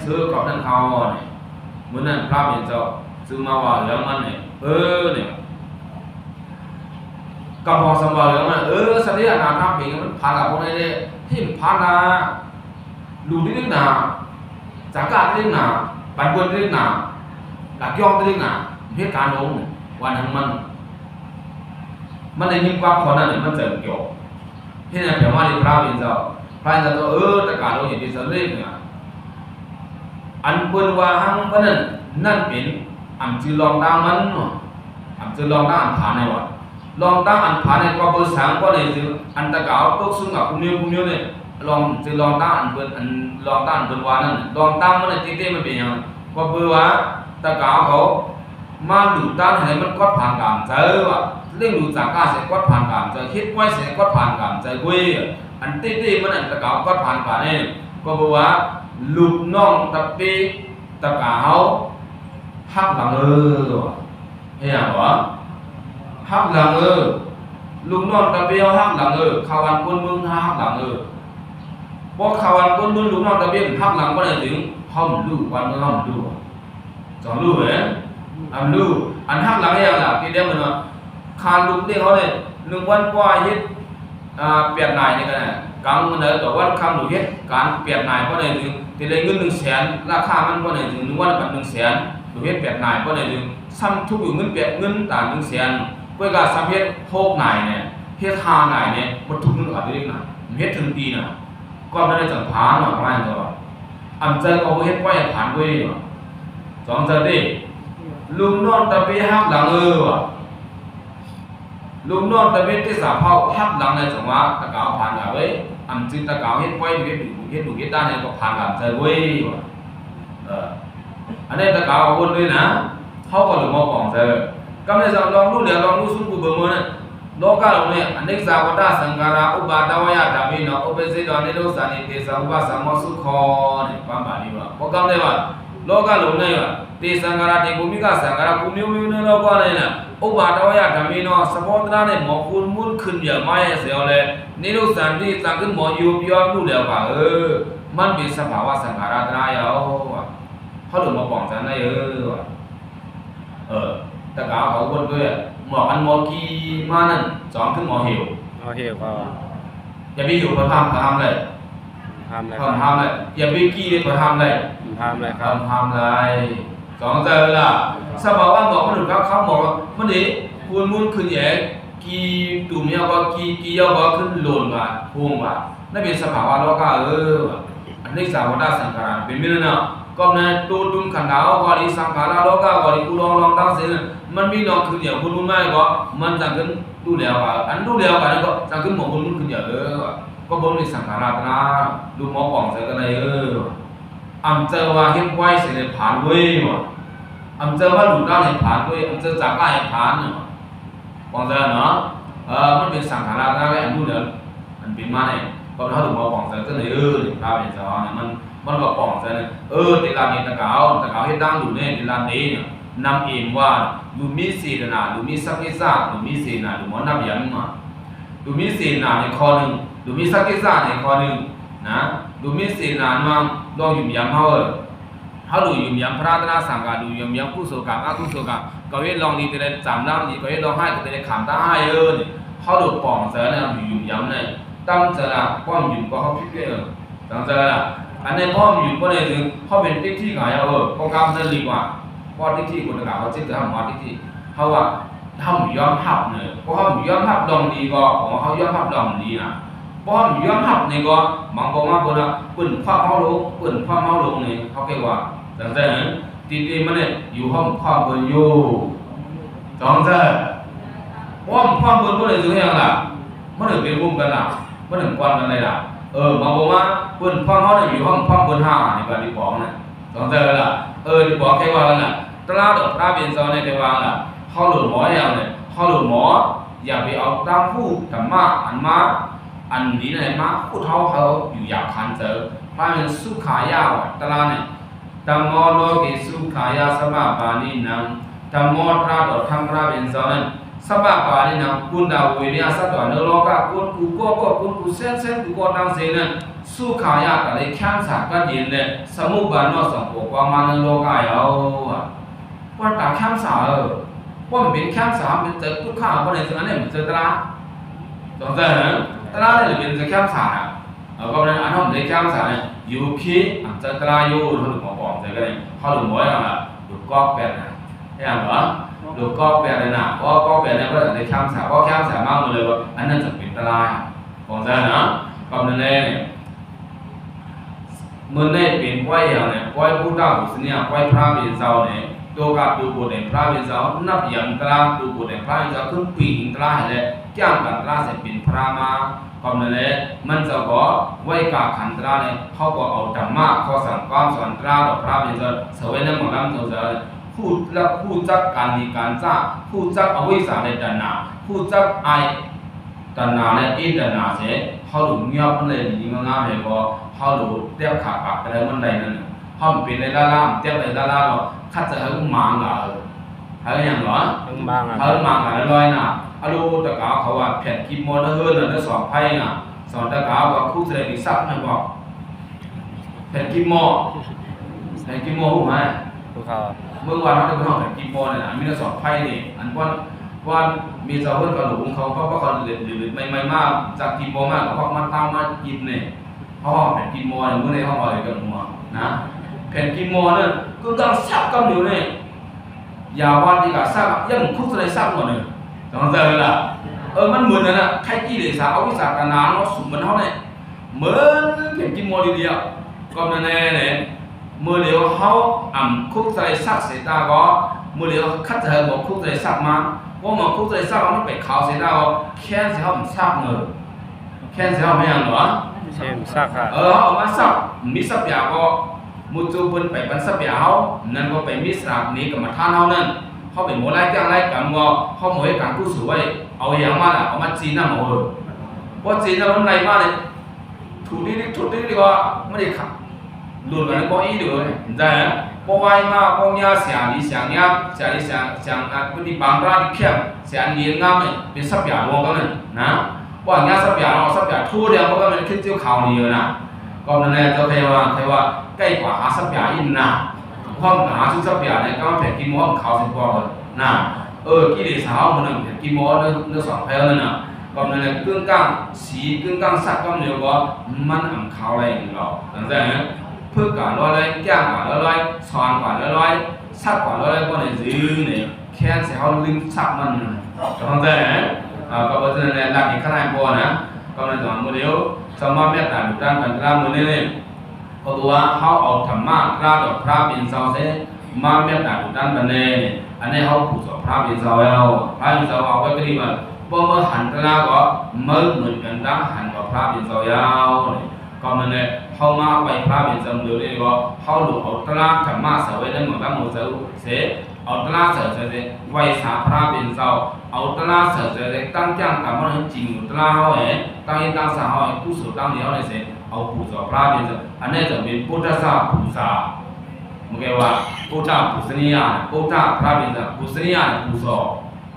ซื้อกับนั่นเขาเนี่ยเหมือนนั้นพระเป็นเจ้าซื้อมาว่าแล้วมันเนี่ยเนี่ยกำพองสมบัติแล้วมันสติอนาถาปิมันผ่านกับพวกนี้เลยที่ผ่านนะดูนิดหนาจากการนิดหนาปันบนนิดหนาหลักย่อนิดหนาเหตุการณ์ลงวันทั้งมันในยิ่งกว่าคนนั้นเนี่ยมันเจอเกี่ยวที่นั่นแปลว่าที่พระเป็นเจ้าตัวแต่การเราเห็นที่สำเร็จเนี่ยอันเปิดว่าหังเพราะนั่นเป็นอันจือลองตั้งมันอันจือลองตั้งอันผ่านในวัดลองตั้งอันผ่านในก็เปิดสังก็เลยจืออันตะเกาตกซึ่งกับคุมิวเนี่ยลองจือลองตั้งอันเปิดอันลองตั้งอันเปิดว่านั่นลองตั้งมันในที่เต้มันเป็นยังก็เปิดว่าตะเกาเขามาดูตั้งให้มันก็ผ่านการเจอว่าเรื่องดูจากการเสร็จก็ผ่านการเจอคิดไว้เสร็จก็ผ่านการเจอกุยอันที่มันอันตะเกาก็ผ่านการนี่ก็เปิดว่าลูกน้องตะปีตะกาเขาฮักหลังเฮียวะฮักหลังลูกน้องตะปีเขาฮักหลังข่าววันคนมึงฮักหลังเพราะข่าววันคนมึงลูกน้องตะปีฮักหลังก็ได้ถึงห้องลูกวันเมื่อห้องลูกสองลูกเหรออันลูกอันฮักหลังเฮียล่ะที่เดียวมันว่าคานลูกเด็กเขาเนี่ย1 วันกว่ายึดเปลี่ยนนายนี่กันนะกังมันเลยต่อวันคำหนูเฮ็ดการเปลี่ยนนายก็ได้ถึงที่ได้เงิน100,000ราคามันก็ได้ถึง1 วันกับ100,000หนูเฮ็ดเปลี่ยนนายก็ได้ถึงซ้ำทุกอยู่เงินเปลี่ยนเงินต่าง100,000เพื่อการซ้ำเฮ็ด6 นายเนี่ยเฮ็ด5 นายเนี่ยมันทุกเงินอัดได้นะเฮ็ดถึงปีน่ะก็ไม่ได้จังผานหรอกว่าตัวอันเจอก็เฮ็ดไว้ผ่านด้วยสองเจอดิลุงนอนตะเปียฮักหลังว่ะลุงนอนตะเปียที่สาเผาฮักหลังในจังหวะตะเกาผ่านกับเว้ยอันจึงตะเกาเฮ็ดไว้เฮ็ดดูเฮ็ดด้านเนี่ยก็ผ่านกับเจอเว้ยว่ะอันนี้ตะเกาวนด้วยนะเขาก็หลงมองเจอกำลังจะลองรู้เหลียวลองรู้สุนกูเบอร์มือเนี่ยโลกาลงเนี่ยอเนกสาวตาสังการะอุบาทวายะดามิโนอุปเสดานิโรสานิเตสะอุปสัมมสุขอเนี่ยความบาลีว่าพอกำเลยว่าโลกาลงเนี่ยเตสังการะเตกุมิกาสังการะกุมิวมิวเนี่ยโลกาเนี่ยนะอุบาทวายะดามิโนสมอตระเนี่ยหมอคุณมุนขึ้นเยอะมาเสียวเลยนิโรสันติสังขึ้นหมอยูบยอมรู้แล้วว่ามันเป็นสภาวะสังขารตรายว่ะเขาหลุดมาปองจันได้ว่ะตะกาเขาวนด้วยหมอกันหมอกีมานั่นสองขึ้นหมอหิวก็อย่าไปหิวพอทำเลยทำเลยอย่าไปกี้พอทำเลยทำเลยสองเจอละสภาวะบอกมันถึงเขาบอกมันนี่คุณมุนขึ้นแย่กีตุ่มเยาว่ากีเยาว่าขึ้นหล่นมาพุ่งมานั่นเป็นสภาวะโลกาอันนี้สาวดาสังขารเป็นมิลนะก็ในตัวดุมขันดาวก็ดีสังขารโลกาก็ดีกูลองตั้งเสียมันมีน้องขึ้นอย่างคุณมุนไม่ก็มันจะขึ้นดูแล้วว่าอันดูแล้วกันก็จะขึ้นหมอคุณมุนขึ้นอย่างก็บนในสังขารนะดูหมอปองใส่กันเลย เจอว่าเฮ็ดไว้สิได้ผ่านเว้ยบ่เจอว่าหลุดได้ให้ผ่านเว้ยเจอจากได้ให้ผ่านเนาะปองเจอเนาะมันเป็นสังขารได้อันนู้นเนี่ยมันเป็นมาเนี่ยก็เขาถึงมาปองเจอก็เลยพระเป็นเจ้าเนี่ยมันก็ปองเจอเนี่ยติลานี่ตะเกาเฮ็ดดังอยู่เนี่ยติลานี่เนี่ยนำเองว่าดูมีศีลนะดูมีสักกิซ่าดูมีศีลนะดูหมอนับยันมาดูมีศีลนะในข้อหนึ่งดูมีสักกิซ่าในข้อหนึ่งนะดูมีศีลนะมั่งลองยุ่มยำเขาดูยุ่มยำพระราชนาสังกัดดูยุ่มยำกุศลกรรมอกุศลกรรมก็เฮ็ดลองดีแต่ได้จำน้ำดีก็เฮ็ดลองให้แต่ได้ขำตาให้เนี่ยเขาดูปองเจอเนี่ยยุ่มยำเนี่ยตั้งเจอละป้อมยุ่มก็เขาพิจารณาตั้งเจอละอันนี้ป้อมยุ่มก็เลยถึงเขาเป็นติ๊กที่ขายก็กำเนิดดีกว่าพอที่คนกล่าวเขาจะทำมาที่เขาว่าทำย้อมหับเนี่ยเพราะเขาย้อมหับดองดีก็ของเขาย้อมหับดองดีนะเพราะเขาย้อมหับนี่ก็บางคนมาบอกว่าปืนความเมาลงนี่เขาเรียกว่าแต่ตีมันเนี่ยอยู่ห้องความเบิร์นอยู่จองเจอเพราะความเบิร์นก็เลยถึงอย่างล่ะมันถึงเป็นรุ่มกันล่ะมันถึงกวนกันเลยล่ะบางคนว่าปืนความเขาเนี่ยอยู่ห้องความเบิร์นห้าในการที่บอกเนี่ยจองเจอล่ะที่บอกแค่ว่ากันล่ะตลาดพระเป็นเจ้าในเทวาล่ะเขาหลุดหมออย่างเนี่ยเขาหลุดหมออย่าไปเอาตามผู้ธรรมะอันนี้ไหนมาผู้เท่าเขาอยู่อยากคันเจอพระเป็นสุขายาตลาดเนี่ยธรรมโลกิสุขายาสมาปานินังธรรมตราดธรรมพระเป็นเจ้านั้นสมาปานินังคุณดาวเวียสัตว์เนรกะคุณกูก็คุณกูเส้นกูก็ตั้งเส้นนั้นสุขายาอะไรแข้งสากกันเย็นเลยสมุบานนอสังโฆความมันโลกายเอาว่าตาแข้งสาว่ามันเป็นแข้งสาเป็นเจอทุกข้าวว่าในส่วนนั้นมันเจอตลาดจงเจอนะตลาดเนี่ยเป็นเจอแข้งสาก็เป็นอันนั้นในแข้งสาเนี่ยอยู่ขี้เจอตลาดอยู่เขาถึงมาบอกเจอกันเลยเขาถึงบอกอย่างละดูก๊อกแปดนะอย่างเหรอดูก๊อกแปดเลยนะเพราะก๊อกแปดเนี่ยก็ในแข้งสาเพราะแข้งสามากเลยว่าอันนั้นจะเป็นตลาดจงเจอนะก็เป็นเลยเมื่อในเป็นไหวอย่างเนี่ยไหวพุทธบุษเนี่ยไหวพระเป็นเจ้าเนี่ยตัวกับดูบุตรพระเป็นเจ้านับอย่างตราดูบุตรพระเป็นเจ้าขึ้นปีหิงตราเลยแก้มกันตราเสร็จเป็นพระมาก็นั่นแหละมันจะบอกไหวกาขันตราเนี่ยเขาก็เอาธรรมะเขาสั่งความสอนตราต่อพระเป็นเจ้าเสวยนั่งหมดแล้วจะผู้จักการดีการจ้าผู้จักอวิสาในตัณหาผู้จักไอตัณหาเนี่ยอินตัณหาเสียเขาหลุดเงียบมันเลยดีงามเลยก็เขาหลุดเทียบขาปากอะไรมันใดนั่นเขาเป็นในด้านล่างเทียบในด้านล่างเราคัดจะให้มังอ่ะให้อย่างหรอให้มังอ่ะลอยน่ะอาดูตะกาวเขาว่าแผ่นกิมโมนเฮิร์นน่ะสอบไพ่น่ะสอนตะกาวว่าคู่เสด็จดิซับนั่นบอกแผ่นกิมโมหูไหมเมื่อวานเขาได้ไปห้องแผ่นกิมโมเนี่ยนะมีสอบไพ่นี่อันว่ามีเจ้าเพื่อนกระหลุงเขาเพราะเขาหรือไม่มากจากกิมโมมากเพราะมันตั้งมากินเนี่ยห้องแผ่นกิมโมเนี่ยมื่อในห้องอะไรกันหัวนะแผ่นกิมโมเนี่ยก็ต้องซับกันอยู่เนี่ยอย่าว่าดีกับซับยังคุกเลยซับหมดเลยจำได้ล่ะมันเหมือนนั่นน่ะใครกี่เลยสาววิสาการนาเนาะสุ่มมันเท่าเนี่ยเหมือนแผ่นกิมโมดีๆก็นั่นแน่เนี่ยเมื่อเดี๋ยวเขาคุกเลยซับเสร็จแล้วก็เมื่อเดี๋ยวคัดเธอบอกคุกเลยซับมาว่ามันคุกเลยซับมันไปขาวเสร็จแล้วแค่เสียเขาซับเงยแค่เสียเขาไม่ยังหรอเช่นซักค่ะเอามาซับมีซับยาก็มุจูเพิ่นไปบรรซับยาเขานั่นก็ไปมีสระนี้กับมาท่านเขานั่นเขาไปโมไล่จ้างไล่กันว่าเขาโมให้การกู้สวยเอาอย่างมาล่ะเอามาจีนน่ะหมดเพราะจีนน่ะมันไรมาเลยถูกดีก็ไม่ได้ขับหลุดกันก็อีเดือดได้เพราะว่ามาเพราะเนี่ยเสียดีเสียเนี่ยเสียคนที่บางร้านที่เข้มเสียเลี้ยงงามเลยเป็นซับยาลงกันเลยนะว่าเนี่ยซับยาทั่วเดียวเพราะว่ามันขึ้นเจ้าข่าวนี่เลยนะก็นั่นแหละจะใครว่าใกล้กว่าหาซับยาอินนะห้องหาซื้อซับยาเนี่ยก็แผ่นกิโมห้องข่าวสิบกว่าเลยนะกี่เดือนสาวมันหนึ่งแผ่นกิโมเนื้อสองแผ่นเลยนะก็นั่นแหละกึ่งกลางสีกึ่งกลางซักก็เดียวก็มันข่าวอะไรอย่างเราตั้งแต่เพื่อการร้อยแก้การร้อยสอนการร้อยซักการร้อยก็ในซื้อเนี่ยแค่เสียเขาลืมซักมันตั้งแต่ก็เพราะฉะนั้นหลักอีกขนาดพอนะก็ในตอนโมเดลสมมติแม่ต่างด้านกันกล้ามมือนี่ก็ตัวเขาเอาธรรมะกล้าต่อพระเป็นเสาเสมาแม่ต่างด้านกันเนี่ยอันนี้เขาผูกต่อพระเป็นเสาแล้วพระเป็นเสาเอาไว้ก็ดีมาเมื่อหันกล้าก็เหมือนกันตั้งหันต่อพระเป็นเสายาว ก็มันเนี่ยเข้ามาไว้พระเป็นจำเลยเลยว่าเข้าหลุดเอาตลาดธรรมะเสวยได้หมดแล้วหมดจะเสียเอาตลาดเสวยไว้สาพระเป็นเจ้าเอาตลาดเสวยตั้งจ้างกับมันจริงตลาดเขาตั้งตั้งสาเขาผู้สุดตั้งเดียวเลยเสียเอาผู้สอบพระเป็นเจ้าอันนี้จะเป็นพุทธศาสนาผู้สาเมื่อกี้ว่าพุทธปุษณียาพุทธพระเป็นเจ้าปุษณียาผู้สอบ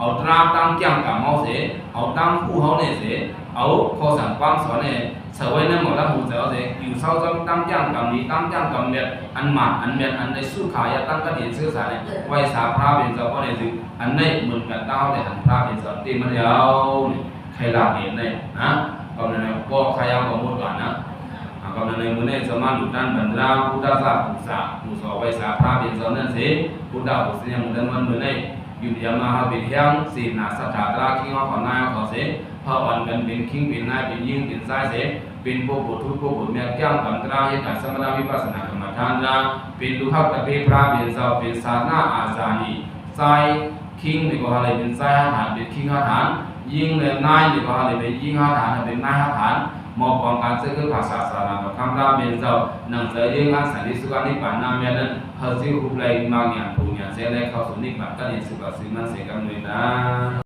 เอาตราตั้งจ้างกับเขาเสียเอาตั้งผู้เขาเนี่ยเสียเอาข้อสั่งความสอนเนี่ยเสวยนั้นหมดแล้วหมดแล้วเสียอยู่เศร้าจำตั้งจ้างกับนี้ตั้งจ้างกับเม็ดอันหมันอันเม็ดอันในสู้ขายตั้งกระดิ่งซื้อสารเนี่ยไว้สาพระเป็นเจ้าก็เนี่ยสิอันนี้เหมือนกันเต้าแต่หันพระเป็นเจ้าตีมันยาวใครหลับเห็นเนี่ยนะก็เนี่ยก็ใครเอาข้อมูลก่อนนะก็ในมือเนี่ยสมาดุดันบรรดาพุทธศาสนาผู้สอบไว้สาพระเป็นเจ้านั่นสิพุทธบุษเนี่ยมันมือเนี่ยอยู่ยามาเป็นเฮียงสีนาสถาตราคิงของนายของเสพระวันกันเป็นคิงเป็นนายเป็นยิ่งเป็นสายเสเป็นผู้บุตรผู้บุตรเมียแก้วกันตราเหตุสมณวิปัสสนากรรมฐานนะเป็นลูกขับตะเพียพระเป็นเจ้าเป็นสานาอาจานีสายคิงในก็อะไรเป็นสายอาหารเป็นคิงอาหารยิ่งเลยนายในก็อะไรเป็นยิ่งอาหารเป็นนายอาหารมอบความการซื้อภาษาสาราคำราเป็นเจ้าหนังสือยิ่งอันสันติสุขานิพพานนาเมียนั้นเขาซื้อรูปลายมาเงียนผู้เงียนเสด็จเข้าสู่นิพพานก็เห็นสุขสิ่งมันเสกกันเลยนะ